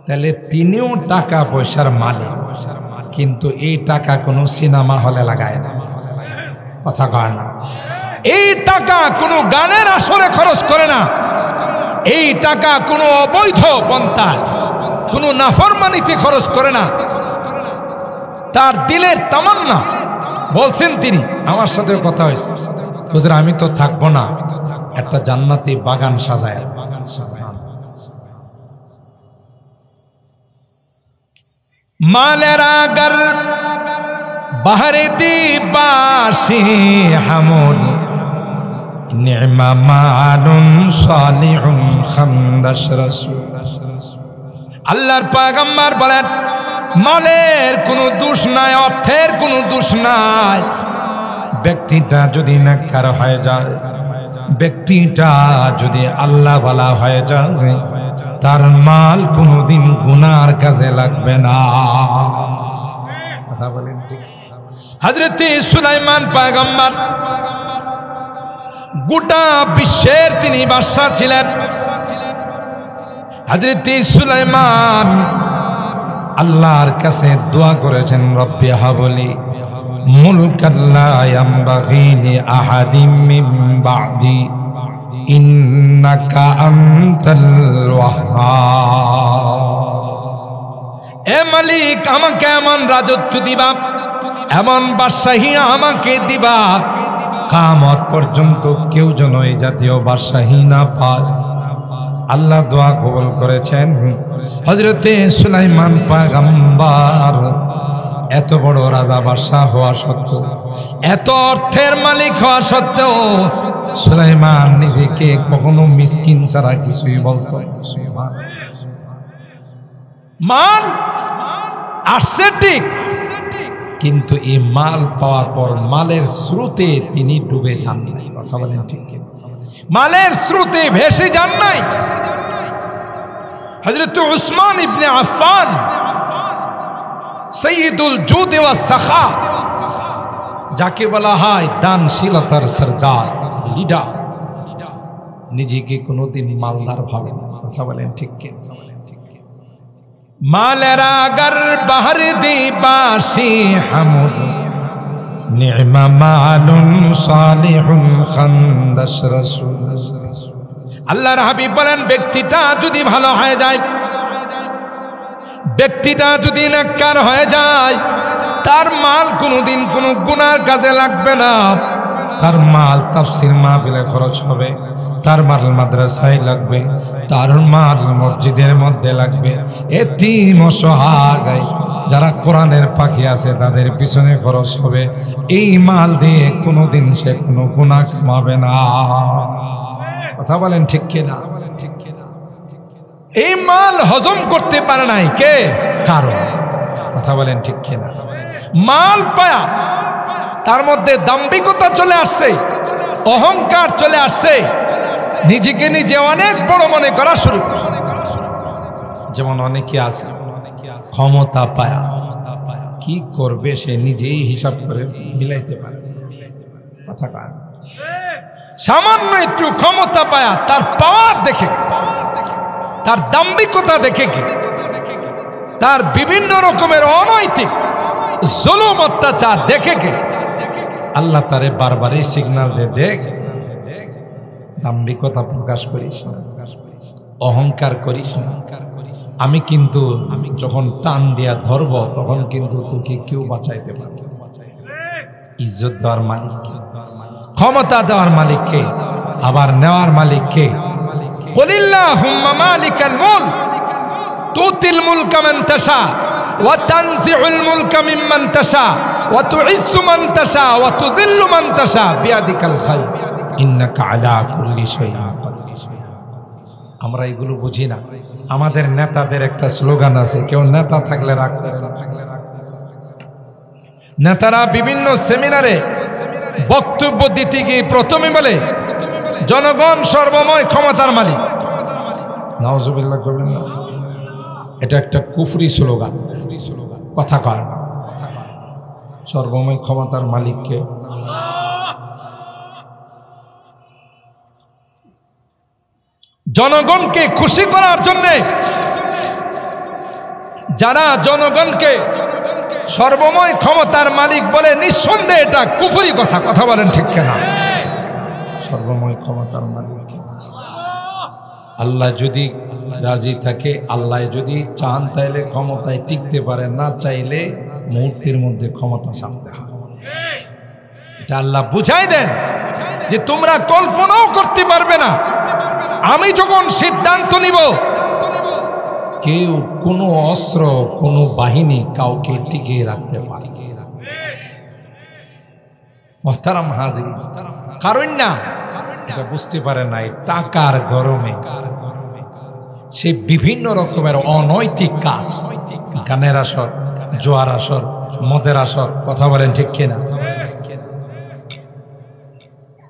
তাহলে তিনিও টাকা পয়সার মালিক, কিন্তু এই টাকা কোনো সিনেমা হলে লাগায় না, কথা কয় না। এই টাকা কোনো গানের আসরে খরচ করে না, এই টাকা কোনো অবৈধ পন্থায়, কোনো নাফরমানিতে খরচ করে না। তার দিলের তামান্না, বলছেন তিনি, আমার সাথেও কথা হয়েছে, হুজুর আমি তো থাকবো না, একটা জান্নাতি বাগান সাজায়। মালেরা গর বাহরে দিবাসি হামুদ নি'মা মালুন সালিহুন খান্দাস রাসূল। আল্লাহর পয়গম্বর বলেন, মালের কোনো দোষ নাই, অর্থের কোনো দোষ নাই। ব্যক্তিটা যদি নেককার হয়ে যায়, ব্যক্তিটা যদি আল্লাহ ওয়ালা হয়ে যায়, তার মাল কোনোদিন গুনার কাজে লাগবে না। কথা বলেন ঠিক। হযরত সুলাইমান পয়গম্বর গোটা বিশ্বের তিনি বাদশা ছিলেন। হযরত সুলাইমান আল্লাহর কাছে দোয়া করেছেন, রব্বি হাবলি মুলকান লা ইয়ামবাগি লি আহাদিন মিন বা'দি ইন্নাকা আনতাল ওয়াহ্হাব। এ মালিক, আমাকে এমন রাজত্ব দিবা, এমন বাদশাহী আমাকে দিবা, কিয়ামত পর্যন্ত কেউ যেন এই জাতীয় বাদশাহী না পায়। আল্লাহ দোয়া কবুল করেছেন। হযরতে সুলাইমান পয়গম্বর এত বড় রাজা বাদশাহ হওয়া সত্ত্বেও, এত অর্থের মালিক হওয়া সত্ত্বেও, সুলাইমান নিজেকে কখনো মিসকিন ছাড়া কিছুই বলতো। মাল আসছে ঠিক, কিন্তু এই মাল পাওয়ার পর মালের স্রোতে তিনি ডুবে যান নাই। কথা বলেন ঠিক কি? মালের স্রোতে ভেসে যান নাই। হযরত উসমান ইবনে আফফান সৈয়দুল জুদ ওয়াস সাখা, যাকে বলা হয় দানশীলতার সরদার, লিডার, নিজেকে কোনোদিন মালদার ভাবে না। কথা বলেন ঠিক কি? মালেরা গর বাহর দিবাসি হামুদ নি'মা মালুন সালিহুন খান্দাস রাসূল। আল্লাহর হাবিব বলেন, ব্যক্তিটা যদি ভালো হয়ে যায়, ব্যক্তিটা যদি নেককার হয়ে যায়, তার মাল কোনোদিন কোনো গুনার কাজে লাগবে না। তার মাল তাফসীর মাহফিলে খরচ হবে, তার মাল মাদ্রাসায় লাগবে, তার মাল মসজিদের মধ্যে লাগবে, এতিম অসহায় যারা কোরআনের পাখি আছে তাদের পিছনে খরচ হবে। এই মাল দিয়ে কোনোদিন সে কোনো গুনাহ কামাবে না। কথা বলেন ঠিক কিনা? এই মাল হজম করতে পারে নাই কে? কারণ। কথা বলেন ঠিক কিনা? মাল পায়া তার মধ্যে দাম্ভিকতা চলে আসছে, অহংকার চলে আসছে, নিজেকে নিজে অনেক বড় মনে করা শুরু। যেমন অনেকে আছে ক্ষমতা পায়া কি করবে সে নিজেই হিসাব করে মিলাইতে পারে। কথা কার? সামান্য একটু ক্ষমতা পায়া তার পাওয়ার দেখে, তার দাম্ভিকতা দেখে কি, তার বিভিন্ন রকমের অনৈতিক জুলুম অত্যাচার দেখে কি, আল্লাহ তারে বারবারই সিগন্যাল দিয়ে, দেখ দাম্ভিকতা প্রকাশ করিস না, অহংকার করিস না। আমি কিন্তু যখন টান দিয়া ধরব তখন কিন্তু তোকে কেউ বাঁচাইতে পারবে। ইজ্জত দেওয়ার মালিক, ক্ষমতা দেওয়ার মালিক কে, আবার নেওয়ার মালিক কে? কুলিল্লাহুম্মা মালিকাল মুলক তুতিল মুলকা মান তাশা ওয়া তানজিউল মুলকা মিম্মান তাশা ওয়া তুইজ্জু মান তাশা ওয়া তুযিল্লু মান তাশা বিয়াদিকাল খায়র ইন্নাকা আলা কুল্লি শাইইন কাদির। আমরা এগুলো বুঝি না। আমাদের নেতাদের একটা স্লোগান আছে, কেউ নেতা থাকলে রাগ করে না। নেতারা বিভিন্ন সেমিনারে বক্তব্য দিতে গিয়ে প্রথমে বলে জনগণ সর্বময় ক্ষমতার মালিক। নাউজুবিল্লাহ করবেন না, এটা একটা কুফরি স্লোগান, কথা কয় না। সর্বময় ক্ষমতার মালিককে জনগণকে খুশি করার জন্য যারা জনগণকে সর্বময় ক্ষমতার মালিক বলে, নিঃসন্দেহে এটা কুফরি কথা। কথা বলেন ঠিক কিনা? সর্বময় ক্ষমতার মালিক আল্লাহ যদি রাজি থাকে, আল্লাহ যদি চান তাইলে ক্ষমতায় টিকতে পারে, না চাইলে মুহূর্তের মধ্যে ক্ষমতা ছাড়তে হয়। এটা আল্লাহ বুঝাই দেন যে তোমরা কল্পনাও করতে পারবে না, আমি যখন সিদ্ধান্ত নিব কেউ কোনো অস্ত্র কোনো বাহিনী কাউকে টিকিয়ে রাখতে পারে। মুহতারাম হাজির, কারণ না এটা বুঝতে পারে নাই, টাকার গরমে সে বিভিন্ন রকমের অনৈতিক কাজ, গানের আসর, জোয়ার আসর, মদের আসর, কথা বলেন ঠিক কিনা,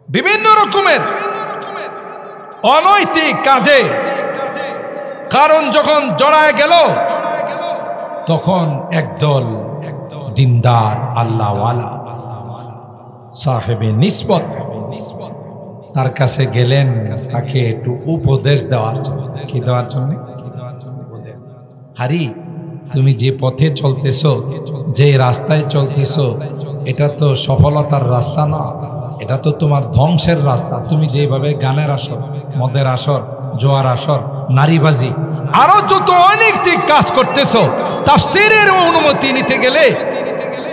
বিভিন্ন রকমের অনৈতিক কাজে কারণ যখন জড়ায় গেল, তখন একদল দিনদার আল্লাহওয়ালা সাহেবে নিসবত তার কাছে গেলেন, তাকে একটু উপদেশ দেওয়ার জন্য। কি দেওয়ার জন্য? হারি, তুমি যে পথে চলতেছো, যে রাস্তায় চলতেছো, এটা তো সফলতার রাস্তা না, এটা তো তোমার ধ্বংসের রাস্তা। তুমি যেভাবে গানের আসর, মদের আসর, জোয়ার আসর, নারীবাজি, আরো যত অনৈতিক কাজ করতেছো, তাফসীরের অনুমতি নিতে গেলে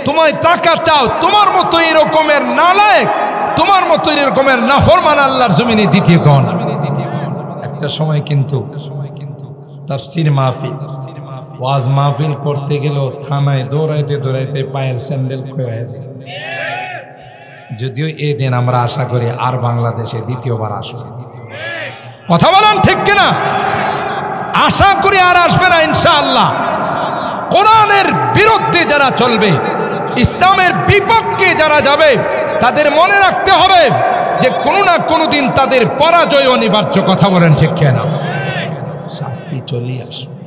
তোমায় টাকা চাও, তোমার মতো এরকমের নালায়েক, তোমার মতো এরকমের নাফরমান আল্লাহর জমিনে দ্বিতীয় গণ। একটা সময় কিন্তু তাফসীর মাহফিল, ওয়াজ মাহফিল করতে গেল থানায় দৌড়াইতে দৌড়াইতে পায়ের স্যান্ডেল ক্ষয়ে গেছে। যদিও এই দিন আমরা আশা করি আর বাংলাদেশে দ্বিতীয়বার আসবে। কথা বলেন ঠিক কিনা? আশা করি আর আসবে না ইনশাআল্লাহ। কোরআনের বিরুদ্ধে যারা চলবে, ইসলামের বিপক্ষে যারা যাবে, তাদের মনে রাখতে হবে যে কোনো না কোনো দিন তাদের পরাজয় অনিবার্য। কথা বলেন ঠিক কিনা? শাস্তি চলে আসবে,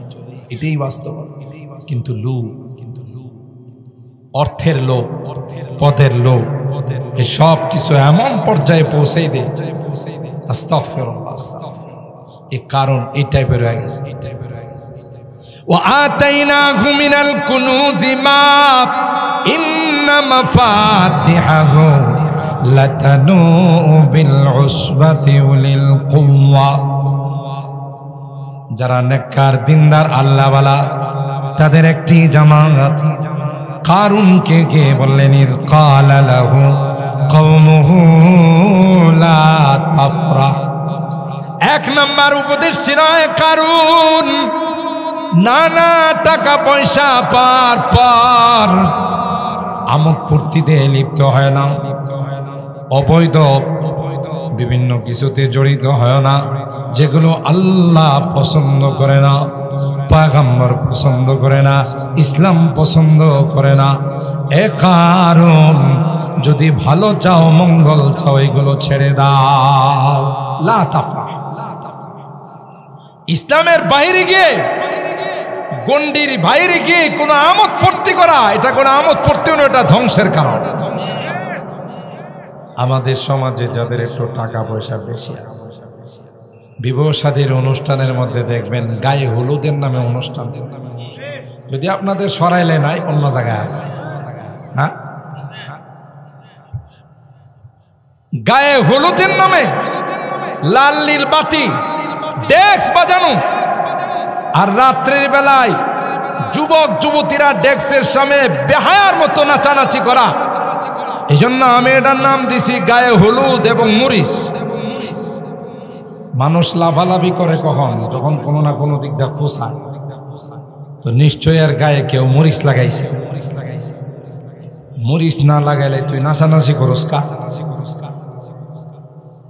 এটাই বাস্তব। কিন্তু লোভ, অর্থের লোভ, পদের লোভ, এই সব কিছু এমন পর্যায়ে পৌঁছে দেয়, আস্তাগফিরুল্লাহ, এই কারণ এই টাইপের হয়ে গেছে। وآتيناه من الكنوز ما إن مفاتحه لتنوء بالعصبة أولي القوة। যারা নেককার দিনদার আল্লাহওয়ালা, তাদের একটি জামাত কারুনকে গিয়ে বললেন, ইয ক্বালা লাহু কওমুহু লা তাফরাহ। এক নাম্বার উপদেশ ছিল কারুন নানা টাকা পয়সা পার পর আমোদ ফুর্তিতে লিপ্ত হয় না, অবৈধ বিভিন্ন কিছুতে জড়িত হয় না, যেগুলো আল্লাহ পছন্দ করে না, পয়গম্বর পছন্দ করে না, ইসলাম পছন্দ করে না। এ কারণ যদি ভালো চাও, মঙ্গল চাও, এগুলো ছেড়ে দাও। লা তাফরাহ। ইসলামের বাইরে গিয়ে, গন্ডির বাইরে গিয়ে কোনো আমোদ ফুর্তি করা, এটা কোনো আমোদ ফুর্তি নয়, এটা ধ্বংসের কারণ। আমাদের সমাজে যাদের একটু টাকা পয়সা বেশি আছে, বিবাহ শাদীর অনুষ্ঠানের মধ্যে দেখবেন গায়ে হলুদের নামে অনুষ্ঠান। যদি আপনাদের সরাইলে নাই, অন্য জায়গায় আছে। হ্যাঁ, গায়ে হলুদের নামে লাল নীল বাতি, ডেস্ক বাজানো, আর রাত্রের বেলায় যুবক যুবতীরা ডেস্কের সামনে বেহায়ার মতো নাচানাচি করা, এই জন্য আমি এটার নাম দিছি গায়ে হলুদ এবং মরিচ। মানুষ লাফালাফি করে কখন, যখন কোনো না কোনো দিক দিয়ে খোঁসায়, তো নিশ্চয়ই আর গায়ে কেউ মরিচ লাগাইছে। মরিচ না লাগাইলে তুই নাচানাচি করস কা?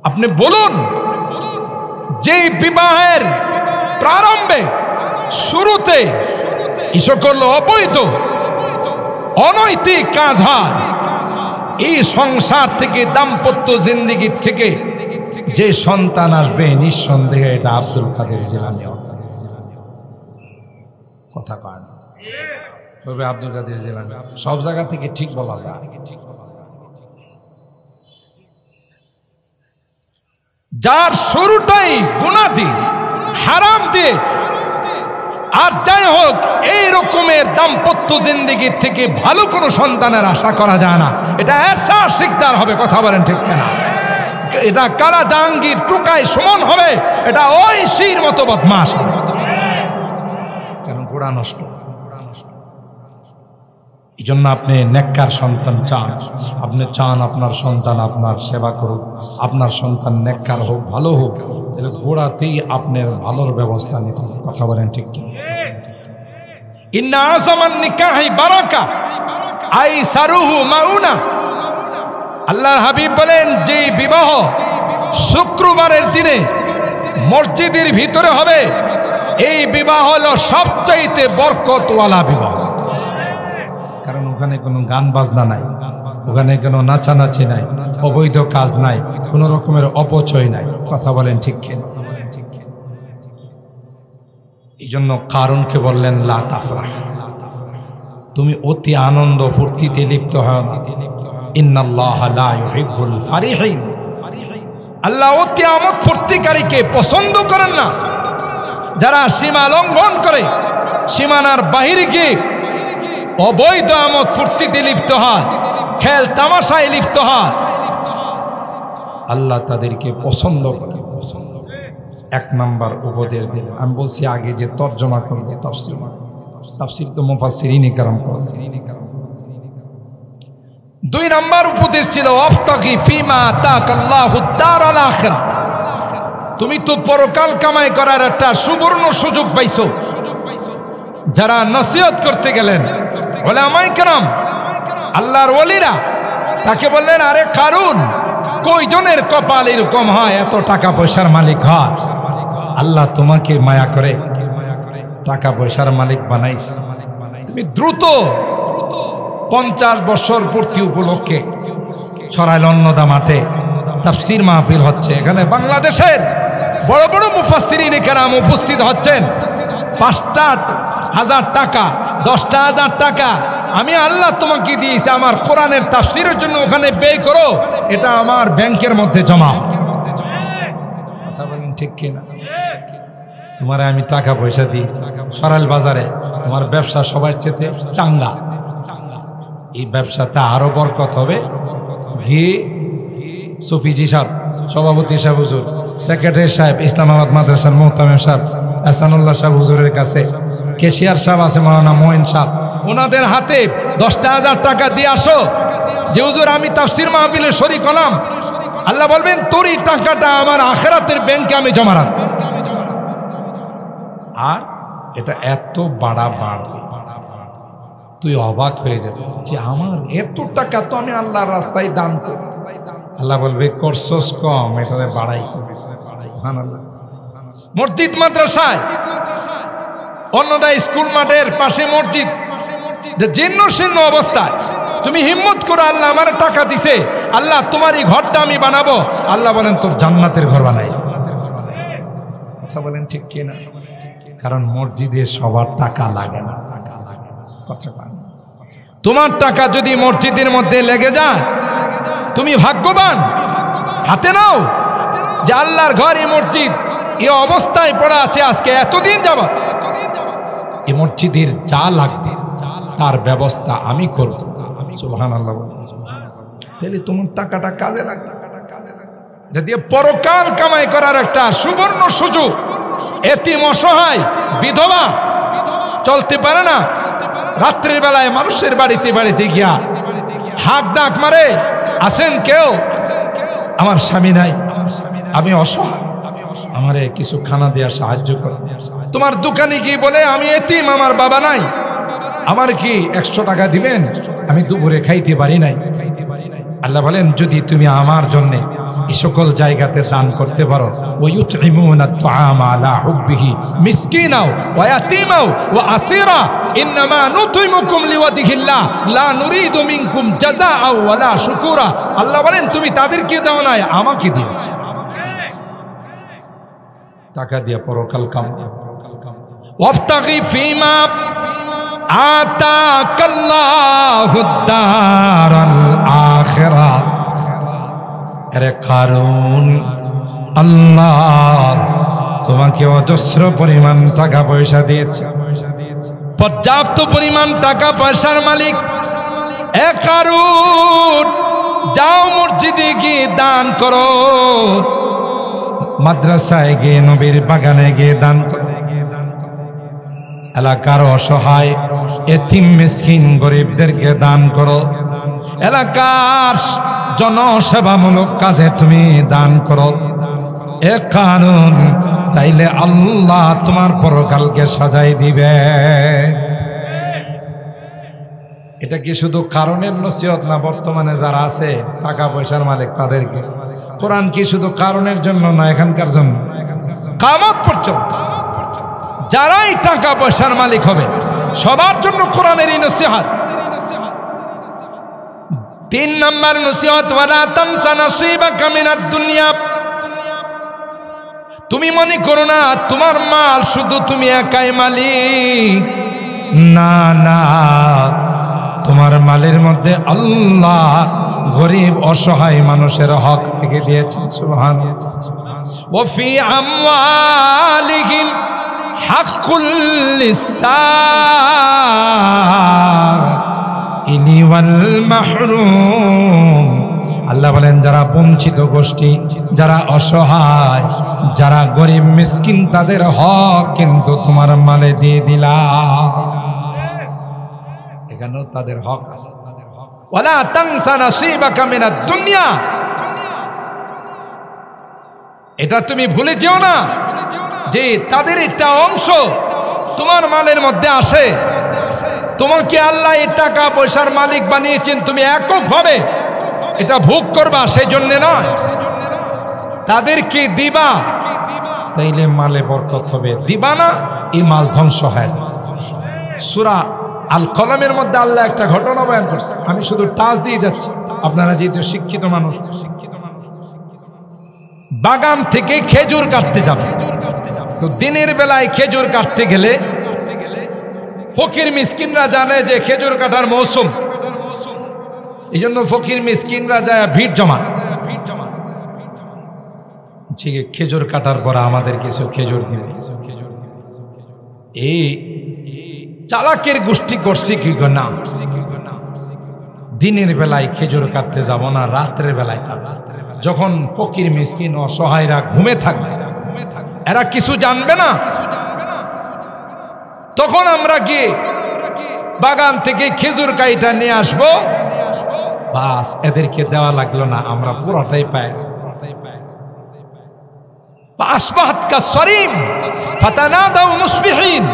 আপনি বলুন, যে বিবাহের প্রারম্ভে শুরুতে এই সকল অবৈধ অনৈতিক কাজ হয়, এই সংসার থেকে, দাম্পত্য জিন্দেগি থেকে যে সন্তান আসবে নিঃসন্দেহে এটা আব্দুল কাদের জিলানী। কথা কয় না, তবে আব্দুল কাদের জিলানী সব জায়গা থেকে ঠিক বলা যায়। যার শুরুটাই গুনাহ দিয়ে, হারাম দিয়ে, আর যাই হোক এই রকমের দাম্পত্য জিন্দেগি থেকে ভালো কোনো সন্তানের আশা করা যায় না। এটা এরশা শিকদার হবে, কথা বলেন ঠিক কিনা? এটা কালা জাহাঙ্গীর টুকায় সমান হবে, এটা ওই শির মতো বদমাশ হবে। কেন? গোড়া নষ্ট। এই জন্য আপনি নেককার সন্তান চান, আপনি চান আপনার সন্তান আপনার সেবা করুক, আপনার সন্তান নেককার হোক, ভালো হোক, তাহলে গোড়াতেই আপনার ভালোর ব্যবস্থা নিতে হবে। কথা বলেন ঠিক কি? ইন্না আযামান নিকাহি বারাকা আইসারুহু মাউনা। আল্লাহর হাবিব বলেন, যে বিবাহ শুক্রবারের দিনে মসজিদের ভিতরে হবে, এই বিবাহ হলো সবচাইতে বরকতওয়ালা বিবাহ। কারণ ওখানে কোনো গান বাজনা নাই, ওখানে কোনো নাচানাচি নাই, অবৈধ কাজ নাই, কোনো রকমের অপচয় নাই। কথা বলেন ঠিক কিনা? এই জন্য কারণকে বললেন লা তাফরাহ, তুমি অতি আনন্দ ফুর্তিতে লিপ্ত হও না। ইন্নাল্লাহা লা ইউহিব্বুল ফারিহিন, আল্লাহ অতি আমোদ ফুর্তিকারীকে পছন্দ করেন না। যারা সীমা লঙ্ঘন করে, সীমানার বাহিরে গিয়ে অবৈধ আমোদ ফুর্তিতে লিপ্ত হয়, খেল তামাশায় লিপ্ত হয়, আল্লাহ তাদেরকে পছন্দ করে। এক নাম্বার উপদেশ দিল, আমি বলছি আগে যে তর্জমা করবে তাফসীর, তাফসীর তো মুফাসসিরিন کرام করে। দুই নাম্বার উপদেশ ছিল আফতাগি ফিমা আতাকাল্লাহুদ দারাল আখিরা, তুমি তো পরকাল কামাই করার একটা সুবর্ণ সুযোগ পাইছো। যারা নসিহত করতে গেলেন উলামায়ে কেরাম, আল্লাহর ওলিরা, তাকে বললেন, আরে কারুন, কয়জনের কপাল এরকম হয় এত টাকা পয়সার মালিক হয়? আল্লাহ তোমাকে মায়া করে টাকা পয়সার মালিক বানাইছে। তুমি দ্রুত 50 বছর পূর্তি উপলক্ষে ছড়াইল অন্নদা মাঠে তাফসীর মাহফিল হচ্ছে। এখানে বাংলাদেশের বড় বড় মুফাসসিরিন কেরাম উপস্থিত হচ্ছেন। 5,000 টাকা, 10,000 টাকা আমি আল্লাহ তোমাকে দিয়েছি আমার কোরআনের তাফসীরের জন্য, ওখানে ব্যয় করো, এটা আমার ব্যাংকের মধ্যে জমা। কথা বলেন ঠিক কিনা? তোমার আমি টাকা পয়সা দিই সরাইল বাজারে, তোমার ব্যবসা সবার চেয়ে চাঙ্গা, এই ব্যবসাতে আরো বরকত হবে। ঘি সুফিজি সাহেব, সভাপতি সাহেব হুজুর, সেক্রেটারি সাহেব ইসলামাবাদ মাদ্রাসার মোহতামিম সাহেব আহসানুল্লাহ সাহেব হুজুরের কাছে, কেশিয়ার সাহেব আছে মাওলানা মোইন সাহেব, ওনাদের হাতে 10,000 টাকা দিয়ে আসো, যে হুজুর আমি তাফসীর মাহফিলে শরীক হলাম, আল্লাহ বলবেন তোর এই টাকাটা আমার আখিরাতের ব্যাংকে আমি জমা রাখব। আর এটা এত বাড়া বাড়বে, তুই অবাক হয়ে যাবে যে আমার এত টাকা তো আমি আল্লাহর রাস্তায় দান করি। আল্লাহ বলবে করছস কম, এটাতে বাড়াইছি। মসজিদ মাদ্রাসায়, অন্যদা স্কুল মাঠের পাশে মসজিদ, যে জীর্ণ শীর্ণ অবস্থায়, তুমি হিম্মত করো, আল্লাহ আমার টাকা দিছে, আল্লাহ তোমার এই ঘরটা আমি বানাবো, আল্লাহ বলেন তোর জান্নাতের ঘর বানাই। কথা বলেন ঠিক কিনা? কারণ মসজিদে সবার টাকা লাগে না। কথা বলেন, তোমার টাকা যদি মসজিদের মধ্যে লেগে যায় তুমি ভাগ্যবান। হাতে নাও যে আল্লাহর ঘর, এই মসজিদ এই অবস্থায় পড়া আছে আজকে এতদিন যাবত, এই মসজিদের যা লাগবে তার ব্যবস্থা আমি করব। সুবহানাল্লাহ। তাহলে তোমার টাকাটা কাজে লাগবে, যদি পরকাল কামাই করার একটা সুবর্ণ সুযোগ। এতিম, অসহায়, বিধবা, চলতে পারে না, রাত্রের বেলায় মানুষের বাড়িতে বাড়িতে গিয়া হাক ডাক মারে, আছেন কেউ? আমার স্বামী নাই, আমি অসহায়, আমারে কিছু খানা দেওয়ার সাহায্য করো। তোমার দোকানে কি বলে আমি এতিম, আমার বাবা নাই, আমার কি 100 টাকা দিবেন, আমি দুপুরে খাইতে পারি নাই। আল্লাহ বলেন যদি তুমি আমার জন্য এই সকল জায়গাতে দান করতে পারো, ওয়ায়ুতঈমুনা আত-তাআমা আলা হুব্বিহি মিসকিনাও ওয়া ইয়াতীমাও ওয়া আসীরা ইন্নামা নুতঈমুকুম লিওয়াজহিল্লাহ লা নুরিদু মিনকুম জাযাআও ওয়ালা শুকুরা। আল্লাহ বলেন তুমি তাদেরকে দাও না, আমাকে দিয়েছো। টাকা দিয়া পরকাল কাম। ওয়াবতাগি ফীমা আতাকাল্লাহুদ দারাল আখিরাহ। আরে কারণ আল্লাহ তোমাকে অজস্র পরিমাণ টাকা পয়সা দিয়েছে, পর্যাপ্ত পরিমাণ টাকা পয়সার মালিক। এ কারণ যাও মসজিদে গিয়ে দান করো, মাদ্রাসায় গিয়ে, নবীর বাগানে গিয়ে দান করো, এলাকার অসহায় এতিম মিসকিন গরিবদেরকে দান করো, এলাকার জনসেবামূলক কাজে তুমি দান করো। এ কারণ তাইলে আল্লাহ তোমার পরকালকে সাজাই দিবে। এটা কি শুধু কারণের নসিহত না? বর্তমানে যারা আছে টাকা পয়সার মালিক তাদেরকে কোরআন কি শুধু কারণের জন্য না, এখানকার জন্য কিয়ামত পর্যন্ত যারাই টাকা পয়সার মালিক হবে সবার জন্য কোরআনের এই নসিহত। 3 নম্বর নসিহত, ওয়ালা তানসা নাসিবাকা মিনাদ দুনিয়া। তুমি মনে করো না তোমার মাল শুধু তুমি একাই মালিক, না না, তোমার মালের মধ্যে আল্লাহ গরিব অসহায় মানুষের হক রেখে দিয়েছেন। সুবহানাল্লাহ। ওয়া ফি আমওয়ালিহিম হাক্কুল লিসাইলি ওয়াল মাহরুম। আল্লাহ বলেন যারা বঞ্চিত গোষ্ঠী, যারা অসহায়, যারা গরিব মিসকিন, তাদের হক কিন্তু তোমার মালে দিয়ে দিলাম। এখানেও তাদের হক আছে। ওয়ালা তানসা নাসিবাকা মিনাদ দুনিয়া। এটা তুমি ভুলে যেও না যে তাদের একটা অংশ তোমার মালের মধ্যে আসে। তোমাকে আল্লাহ এই টাকা পয়সার মালিক বানিয়েছেন, তুমি এককভাবে এটা ভোগ করবা সেই জন্য নয়, তাদেরকে দিবা, তাইলে মালে বরকত হবে। দিবা না, এই মাল ধ্বংস হয়। সূরা আল কলমের মধ্যে আল্লাহ একটা ঘটনা বয়ান করছে, আমি শুধু টাচ দিয়ে যাচ্ছি, আপনারা যেহেতু শিক্ষিত মানুষ। বাগান থেকে খেজুর কাটতে যাবে, তো দিনের বেলায় খেজুর কাটতে গেলে ফকির মিসকিনরা জানে যে খেজুর কাটার মৌসুম, এই জন্য ফকির মিসকিনরা যায় ভিড় জমা। ঠিক খেজুর কাটার পর আমাদের কিছু খেজুর দিবে। এই চালাকের গোষ্ঠী করছে কি না, দিনের বেলায় খেজুর কাটতে যাব না, রাত্রের বেলায়। যখন ফকির মিসকিন অসহায়রা ঘুমে থাকবে, এরা কিছু জানবে না, তখন আমরা গিয়ে বাগান থেকে খেজুর কাইটা নিয়ে আসবো, বাস এদেরকে দেওয়া লাগলো না, আমরা পুরোটাই পাই। আসবাহাত কাসরিম ফাতানাদাউ মুসবিহিন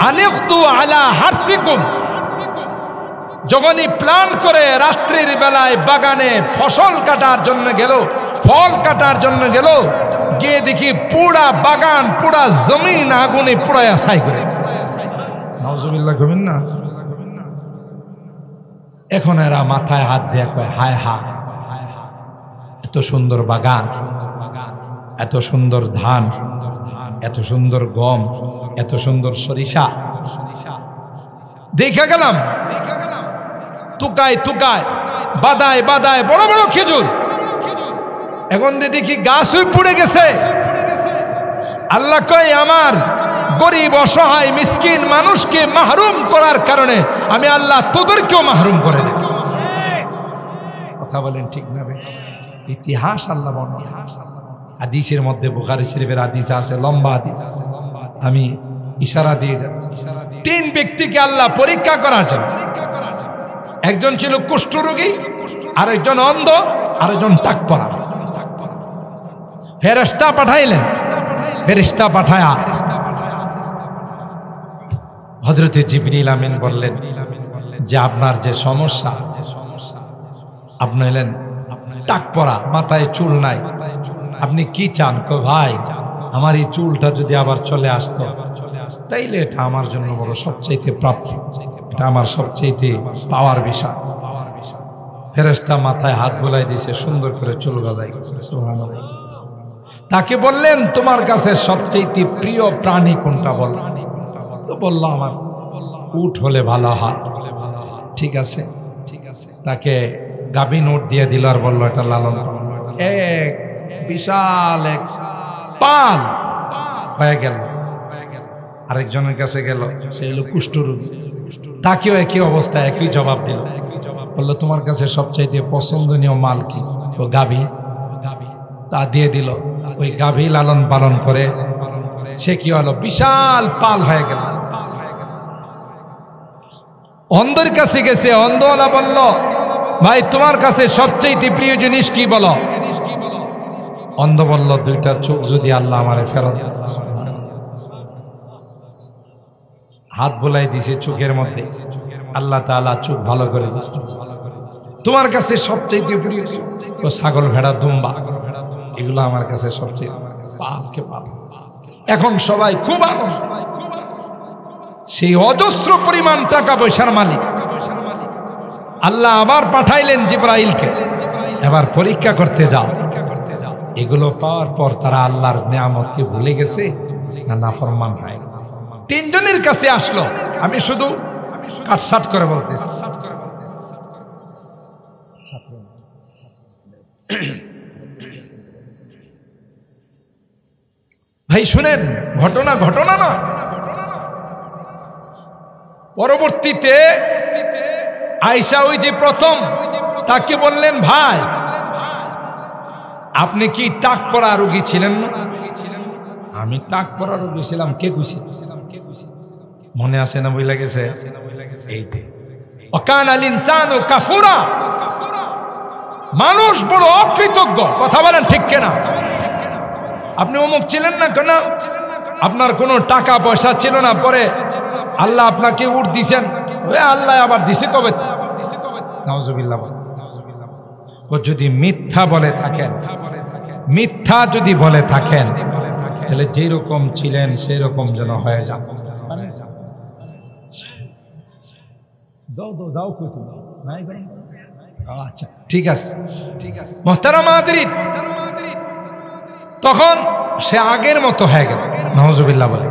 আনিগদু আলা হারসিকুম। যখনই প্ল্যান করে রাত্রির বেলায় বাগানে ফসল কাটার জন্য গেল, ফল কাটার জন্য গেল, গিয়ে দেখি পুরা বাগান, পুরা জমিন আগুনে পুড়ায় ছাই করে। নাউজুবিল্লাহ কইবেন না। এখন এরা মাথায় হাত দিয়ে কয় হায় হায়, এত সুন্দর বাগান, এত সুন্দর ধান, এত সুন্দর গম, এত সুন্দর সরিষা দেখে গেলাম, তুকায় তুকায়, বাদায় বাদায় বড় বড় খেজুর। এখন দেখি গাছ পুড়ে গেছে। আল্লাহ কয় আমার গরিব অসহায় মিসকিন মানুষকে মাহরুম করার কারণে আমি আল্লাহ তোদেরকেও মাহরুম করে দেব। কথা বলেন ঠিক না? ইতিহাস আল্লাহ বর্ণনা, হাদিসের মধ্যে বুখারী শরীফের হাদিস আছে, লম্বা হাদিস, আমি ইশারা দিয়ে যাচ্ছি। 3 ব্যক্তিকে আল্লাহ পরীক্ষা করার জন্য, একজন ছিল কুষ্ঠরোগী, আরেকজন অন্ধ, আরেকজন টাকপরা। ফেরেশতা পাঠাইলেন, ফেরেশতা পাঠায়া হযরতে জিবরিল আমিন বললেন যে আপনার যে সমস্যা, আপনি হলেন টাকপরা, মাথায় চুল নাই, আপনি কি চান? কো ভাই, আমার এই চুলটা যদি আবার চলে আসতো তাইলে এটা আমার জন্য বড় সবচাইতে প্রাপ্য, এটা আমার সবচাইতে পাওয়ার বিষয়। ফেরেশতা মাথায় হাত বুলাই দিয়েছে, সুন্দর করে চুল গজাই। সুবহানাল্লাহ। তাকে বললেন তোমার কাছে সবচাইতে প্রিয় প্রাণী কোনটা বল? তো বলল আমার উট হলে ভালো হয়। ঠিক আছে, তাকে গাভীন উট দিয়ে দিল আর বললো এটা লালন পালন। এক বিশাল এক পাল হয়ে গেল। আরেকজনের কাছে গেল, সে হলো কুষ্ঠরোগী, তাকেও একই অবস্থা, একই জবাব দিল। বললো তোমার কাছে সবচাইতে পছন্দনীয় মাল কি? ও গাভী। তা দিয়ে দিল। ওই গাভী লালন পালন করে সে কি হলো, বিশাল পাল হয়ে গেল। অন্ধের কাছে গেছে, অন্ধওয়ালা বলল ভাই তোমার কাছে সবচাইতে প্রিয় জিনিস কি বলো? অন্ধ বলল দুইটা চোখ যদি আল্লাহ আমারে ফেরত। হাত বোলাই দিছে চোখের মধ্যে, আল্লাহ তাআলা চোখ ভালো করে দিছে। তোমার কাছে সবচাইতে প্রিয় তো ছাগল, ভেড়া, দুম্বা, এগুলো আমার কাছে সবচেয়ে পাপকে পাপ। এখন সবাই খুব আনন্দ, সেই অজস্র পরিমাণ টাকা পয়সার মালিক। আল্লাহ আবার পাঠাইলেন জিবরাইলকে, এবার পরীক্ষা করতে যাও। এগুলো পাওয়ার পর তারা আল্লাহর নিয়ামতকে ভুলে গেছে না নাফরমান হয়ে গেছে। তিনজনের কাছে আসলো, আমি শুধু কাটসাট করে বলতেছি। ভাই শুনেন, ঘটনা ঘটনা না, পরবর্তীতে আয়েশা ওই যে প্রথম তাকে বললেন ভাই আপনি কি টাক পড়া রোগী ছিলেন না? আমি টাক পড়া রোগী ছিলাম। কে খুশি মনে আছে না? বইলা গেছে এই যে ওয়াকানা আল ইনসানু কাফুরা, মানুষ বড় অকৃতজ্ঞ। কথা বলেন ঠিক কিনা? আপনি অমুক ছিলেন না কেন? আপনার কোনো টাকা পয়সা ছিল না, পরে আল্লাহ আপনাকে উঠ দিছেন, আল্লাহ আবার দিছে কবে? নাউজুবিল্লাহ। যদি মিথ্যা বলে থাকেন, মিথ্যা যদি বলে থাকেন, তাহলে যেরকম ছিলেন সেই রকম যেন হয়ে যান। আচ্ছা ঠিক আছে, ঠিক আছে মুহতারাম হাজরিন। তখন সে আগের মতো হয়ে গেল। নাউজুবিল্লাহ বলে।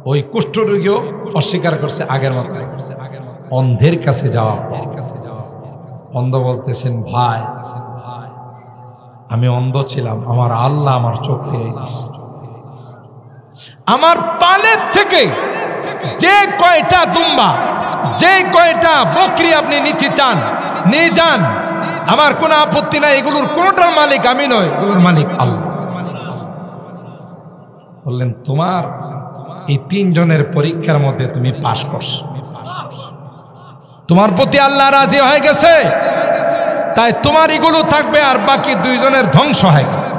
ওই কুষ্ঠরোগীও অস্বীকার করছে, আগের মতো। অন্ধের কাছে যাওয়া, অন্ধ বলতেছেন ভাই আমি অন্ধ ছিলাম, আমার আল্লাহ আমার চোখ ফিরে দিয়েছে। আমার পালের থেকে যে কয়টা দুম্বা, যে কয়টা বকরি আপনি নিতে চান নিয়ে যান, আমার কোনো আপত্তি নাই। এগুলোর কোনটার মালিক আমি নয়, এগুলোর মালিক আল্লাহ। বললেন তোমার এই তিনজনের পরীক্ষার মধ্যে তুমি পাশ করছো, তোমার প্রতি আল্লাহ রাজি হয়ে গেছে, তাই তোমার এগুলো থাকবে, আর বাকি দুইজনের ধ্বংস হয়ে গেছে।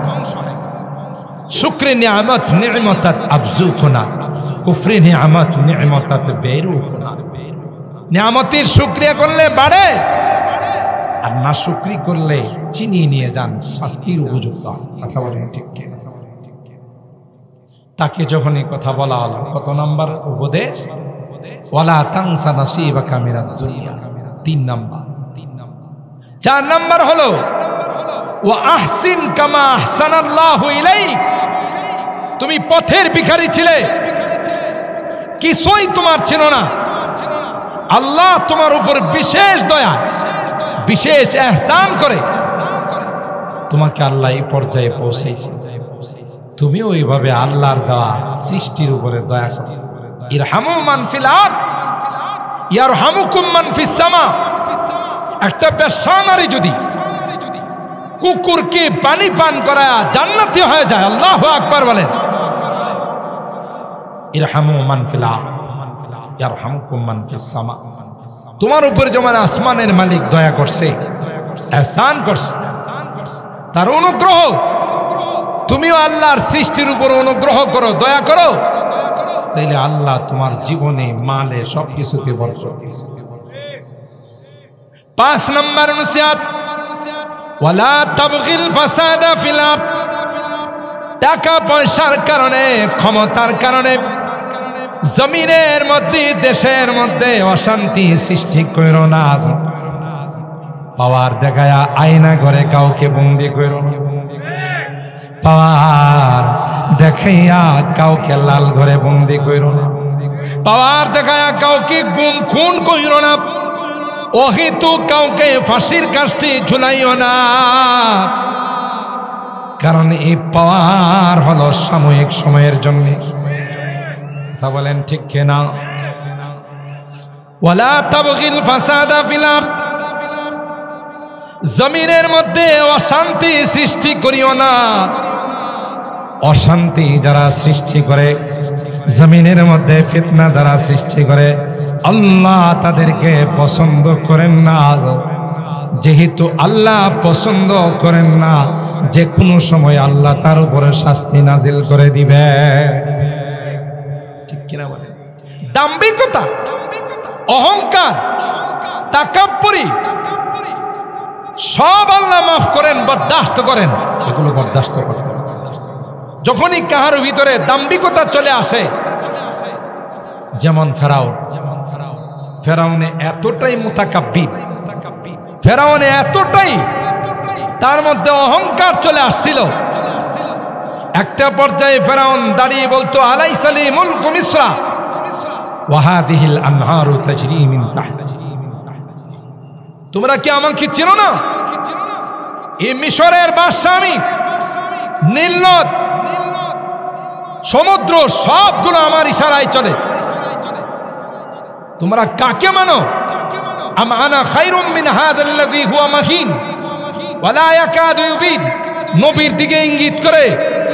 শুকরে নিয়ামত নি'মাতাত আবজুকুনা, কুফরি নিয়ামত নি'মাতাত বেরুকুনা। নিয়ামতের শুকরিয়া করলে বাড়ে, আর না শুকরি করলে চিনিয়ে নিয়ে যান, শাস্তির উপযুক্ত। কথা বলেন ঠিক কি? তাকে যখন এই কথা বলা হলো, কত নাম্বার উপদেশ? ওয়ালা তানসা নাসিবাকা মিনাদ দুনিয়া, 3 নাম্বার। 4 নাম্বার হলো ওয়া আহসিন কামা আহসানাল্লাহু ইলাইক। তুমি পথের ভিখারি ছিলে, কিছুই তোমার ছিল না, আল্লাহ তোমার উপর বিশেষ দয়া, বিশেষ ইহসান করে তোমাকে আল্লাহ এই পর্যায়ে পৌঁছাইছে। তুমি ওইভাবে আল্লাহর দেওয়া সৃষ্টির উপরে দয়া করো। ইরহামু মান ফিল আরদ ইয়ারহামুকুম মান ফিস সামা। একটা বেশ্যানারী যদি কুকুরকে পানি পান করায় জান্নাতি হয়ে যায়, আল্লাহু আকবার বলেন। ইরহামু মান ফিল আরদ ইয়ারহামুকুম মান ফিস সামা। তোমার উপরে যেমন আসমানের মালিক দয়া করছে, এহসান করছে, তার অনুগ্রহ, তুমিও আল্লাহর সৃষ্টির উপর অনুগ্রহ করো, দয়া করো, তাইলে আল্লাহ তোমার জীবনে মালে সবকিছুতে বরকত। 5 নম্বর নসিহত, ওয়ালা তাবগিল ফাসাদা ফিল আরদ। টাকা পয়সার কারণে, ক্ষমতার কারণে জমিনের মধ্যে, দেশের মধ্যে অশান্তি সৃষ্টি করো না। পাওয়ার দেখায়া আয়না ঘরে কাউকে বন্দি করো না। পাওয়ার দেখাইয়া কাউকে লাল ঘরে বন্দি করো না। পাওয়ার দেখায়া কাউকে গুম খুন করো না। অহেতু কাউকে ফাঁসির কাস্টে ঝুলাইও না, কারণ এই পাওয়ার হলো সাময়িক সময়ের জন্য। তা বলেন ঠিক কিনা? ওয়ালা তাবগিল ফাসাদা ফিল আরদ। জমিনের মধ্যে অশান্তি সৃষ্টি করিও না। অশান্তি যারা সৃষ্টি করে, জমিনের মধ্যে ফিতনা যারা সৃষ্টি করে, আল্লাহ তাদেরকে পছন্দ করেন না। যেহেতু আল্লাহ পছন্দ করেন না, যে কোনো সময় আল্লাহ তার উপরে শাস্তি নাজিল করে দিবে। ঠিক কিনা বলেন? দাম্ভিকতা, অহংকার, তাকাব্বুরি সব আল্লাহ মাফ করেন, বরদাস্ত করেন। এগুলো বরদাস্ত করেন। যখনই কাহার ভিতরে দাম্ভিকতা চলে আসে, যেমন ফেরাউনে এতটাই মুতাকাব্বির, ফেরাউনে এতটাই তার মধ্যে অহংকার চলে আসছিল, একটা পর্যায়ে ফেরাউন দাঁড়িয়ে বলতো, আলাইসা লি মুলকু মিসরা ওয়া হাযিহিল আনহারু তাজরি মিন তাহতি। তোমরা কি আমাকে চিনো না? এই মিশরের বাদশা আমি, নীল নদ, সমুদ্র সবগুলো আমার ইশারায় চলে। তোমরা কাকে মানো? আম আনা খায়রুম মিন হাযাল্লাযী হুয়া মাহিন ওয়া লা ইয়াকাদু ইউবিন। নবীর দিকে ইঙ্গিত করে,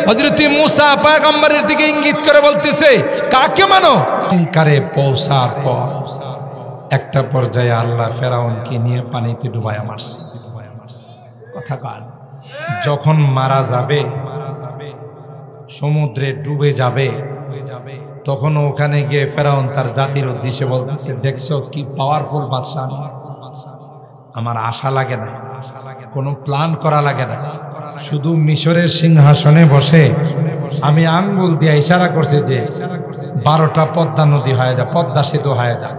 হযরত মূসা পয়গম্বরের দিকে ইঙ্গিত করে বলতেছে, কাকে মানো? কারে পৌঁছার পর একটা পর্যায়ে আল্লাহ ফেরাউনকে নিয়ে পানিতে ডুবায়া মারছে। কথা কার? যখন মারা যাবে, সমুদ্রে ডুবে যাবে, তখন ওখানে গিয়ে ফেরাউন তার জাতির উদ্দেশ্যে বলতেছে, দেখছো কি পাওয়ারফুল বাদশা। আমার আশা লাগে না, কোনো প্ল্যান করা লাগে না, শুধু মিশরের সিংহাসনে বসে আমি আঙ্গুল দিয়ে ইশারা করছি যে 12টা পদ্মা নদী হয়ে যা, পদ্মা সেতু হয়ে যা।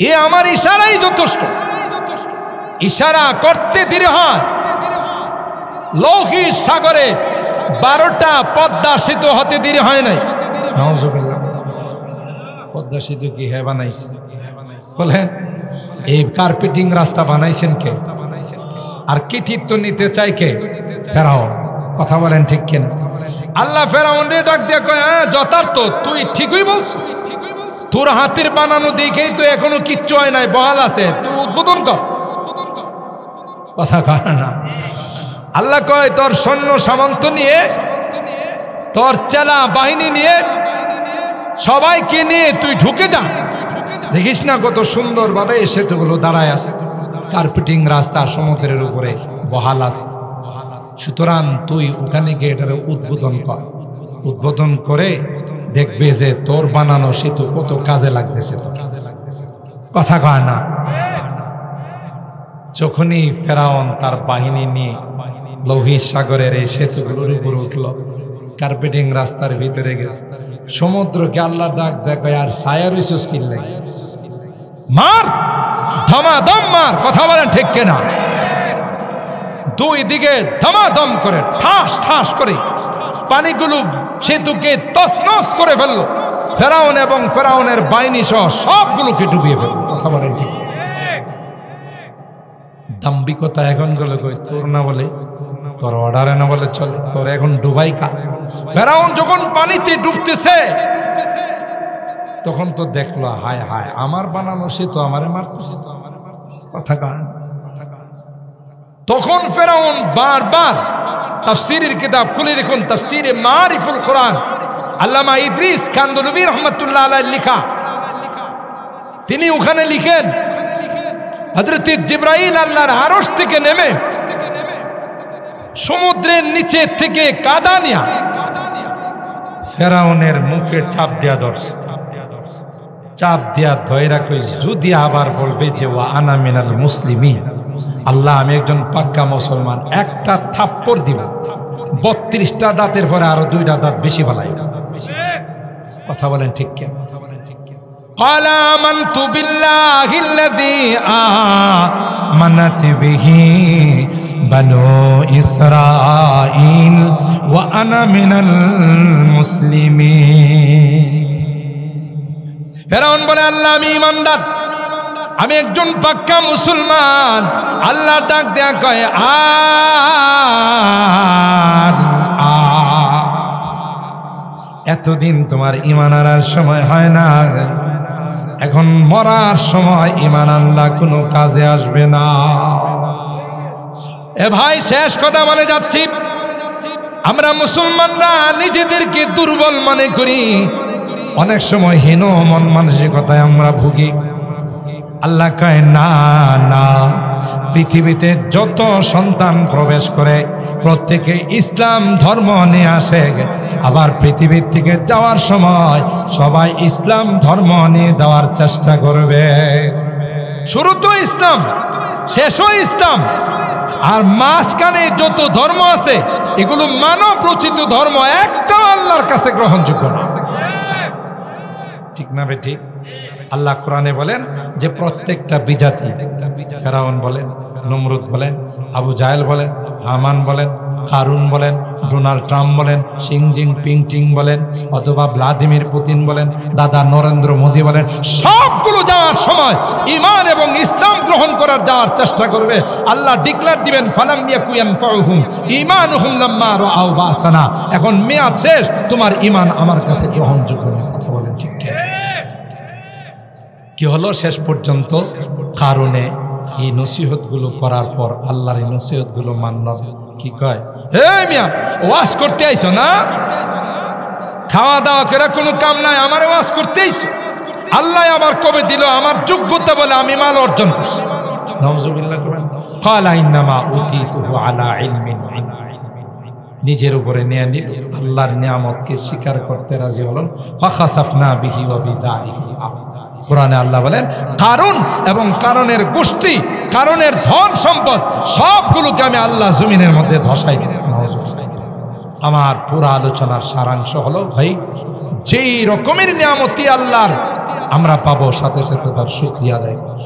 এ আমার ইশারাই যথেষ্ট। ইশারা করতে দেরি হয়। লৌহিক সাগরে 12টা পদ্মা সেতু হতে দেরি হয় নাই। পদ্মা সেতু কি হে বানাইছে? বলেন, এই কার্পেটিং রাস্তা বানাইছেন কে? আর কৃতিত্ব নিতে চাই কে? ফেরাউন। কথা বলেন ঠিক কিনা? আল্লাহ ফেরাউন রে ডাক দিয়ে কয়, হ্যাঁ যথার্থ, তুই ঠিকই বলছিস। তোর হাতের বানানো দেখেই তো এখনো কিচ্ছু হয় নাই, বহাল আছে, তুই উদ্বোধন কর। কথা কয় না। আল্লাহ কয়, তোর সৈন্য সামন্ত নিয়ে, তোর চেলা বাহিনী নিয়ে, সবাইকে নিয়ে তুই ঢুকে যা। দেখিস না কত সুন্দর ভাবে সেতুগুলো দাঁড়ায় আছে, কার্পেটিং রাস্তা সমুদ্রের উপরে বহাল আছে। সুতরাং তুই ওখানে গিয়ে এটার উদ্বোধন কর। উদ্বোধন করে দেখবে যে তোর বানানো সেতু কত কাজে লাগতেছে। কথা কয় না। যখনই ফেরাউন তার বাহিনী নিয়ে লৌহিক সাগরের এই সেতুগুলোর উপর উঠল, কার্পেটিং রাস্তার ভিতরে গেছে, সমুদ্রকে আল্লাহ ডাক দেখো, আর সায়ার কিল লাগে, মার, ধমাধম মার। কথা বলেন ঠিক কিনা? দুই দিকে ধমাধম করে ঠাস ঠাস করে পানিগুলো সেতুকে তছনছ করে ফেললো। ফেরাউন এবং ফেরাউনের বাহিনী সহ সবগুলোকে ডুবিয়ে ফেলল। কথা বলেন ঠিক? দাম্ভিকতা এখন গেলে কই, তোর না বলে, তোর অর্ডারে না বলে চলে, তোর এখন ডুবাই কা। ফেরাউন যখন পানিতে ডুবতেছে, তখন তো দেখলো, হায় হায়, আমার বানানো সেতু আমারে মারতেছে। কথা কান। তখন ফেরাউন বারবার তাফসীরের কিতাব খুলে দেখুন, তাফসীরে মারিফুল কোরআন, আল্লামা ইদ্রিস কান্দলবী রহমাতুল্লাহ আলাইহি লেখা, তিনি ওখানে লিখেন হযরত জিবরাইল আল্লাহর আরশ থেকে নেমে সমুদ্রের নিচে থেকে কাদা নিয়া ফেরাউনের মুখে চাপ দিয়া ধরছে, চাপ দিয়া ধইরা কই যদি আবার বলবে যে ওয়া আনা মিনাল মুসলিমিন, আল্লাহ আমি একজন পাক্কা মুসলমান, একটা থাপ্পড় দিব, 32টা দাঁতের পরে আরো 2টা দাঁত বেশি ফেলাই। কথা বলেন ঠিক কি? قال آمنت بالله الذي آمنت به بنو إسرائيل وأنا من المسلمين। ফেরাউন বলে আল্লাহ আমি ঈমানদার, আমি একজন পাক্কা মুসলমান। আল্লাহ ডাক দেয়া কয় এতদিন তোমার ঈমান আনার সময় হয় না, এখন মরার সময় ঈমান আনলা কোনো কাজে আসবে না। এ ভাই শেষ কথা বলে যাচ্ছি, আমরা মুসলমানরা নিজেদেরকে দুর্বল মনে করি, অনেক সময় হীন মন মানসিকতায় আমরা ভুগি। আল্লাহ কয় না না, পৃথিবীতে যত সন্তান প্রবেশ করে প্রত্যেকে ইসলাম ধর্ম নিয়ে আসে, আবার পৃথিবীর থেকে যাওয়ার সময় সবাই ইসলাম ধর্ম নিয়ে দেওয়ার চেষ্টা করবে। শুরু তো ইসলাম, শেষও ইসলাম, আর মাঝখানে যত ধর্ম আছে এগুলো মানব রচিত ধর্ম, একটাও আল্লাহর কাছে গ্রহণযোগ্য না। ঠিক না বে ঠিক? আল্লাহ কোরআনে বলেন যে প্রত্যেকটা বিজাতি, ফেরাউন বলেন, নমরুদ বলেন, আবু জাহেল বলেন, হামান বলেন, কারুন বলেন, ডোনাল্ড ট্রাম্প বলেন, শি জিনপিং বলেন, অথবা ভ্লাদিমির পুতিন বলেন, দাদা নরেন্দ্র মোদী বলেন, সবগুলো যাওয়ার সময় ঈমান এবং ইসলাম গ্রহণ করার যাওয়ার চেষ্টা করবে। আল্লাহ ডিক্লেয়ার দিবেন ফালাম ইয়াকু ইয়ানফাউহুম ঈমানুহুম লাম্মা রাআউ বাসানা, এখন মেয়াদ শেষ, তোমার ঈমান আমার কাছে গ্রহণযোগ্য না। কথা বলেন ঠিক কি হলো? শেষ পর্যন্ত কারণে এই নসিহতগুলো করার পর আল্লাহর এই নসিহতগুলো মানল। কি কয়, হে মিয়া ওয়াজ করতে আইছো না, খাওয়া দাওয়া করে কোনো কাম নাই, আমার ওয়াজ করতে আইছো। আল্লাহ আমার কবে দিল, আমার যোগ্যতা বলে আমি মাল অর্জন করছি। নাউজুবিল্লাহ করেন। ক্বালা ইন্নামা উতীতুহু আলা ইলমিন, নিজের উপরে নিয়ে আল্লাহর নিয়ামতকে স্বীকার করতে রাজি হলেন। ফাখাসাফনা বিহি ওয়া বিদারিহি, কোরআনে আল্লাহ বলেন কারণ এবং কারণের গোষ্ঠী, কারণের ধন সম্পদ সবগুলোকে আমি আল্লাহ জমিনের মধ্যে ধসাই দিয়েছি। আমার পুরো আলোচনার সারাংশ হলো ভাই, যেই রকমের নিয়ামতি আল্লাহর আমরা পাবো, সাথে সাথে তার শুকরিয়া আদায় করব।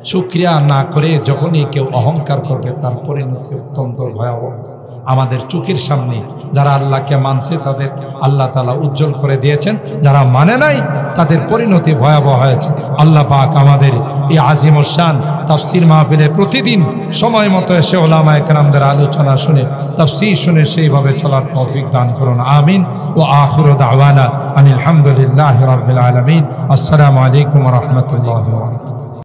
শুকরিয়া না করে যখনই কেউ অহংকার করবে তার পরিণতি অত্যন্ত ভয়াবহ। আমাদের চোখের সামনে যারা আল্লাহকে মানছে তাদের আল্লাহ তাআলা উজ্জ্বল করে দিয়েছেন, যারা মানে নাই তাদের পরিণতি ভয়াবহ হয়েছে। আল্লাহ পাক আমাদের এই আজিমুশ শান তাফসীর মাহফিলে প্রতিদিন সময় মতো এসে উলামায়ে কেরামদের আলোচনা শুনে তাফসীর শুনে সেইভাবে চলার তৌফিক দান করুন, আমিন। ওয়া আখিরু দাওয়ানা আনিল হামদুলিল্লাহি রাব্বিল আলামিন। আসসালামু আলাইকুম ওয়া রাহমাতুল্লাহি ওয়া বারাকাতুহু।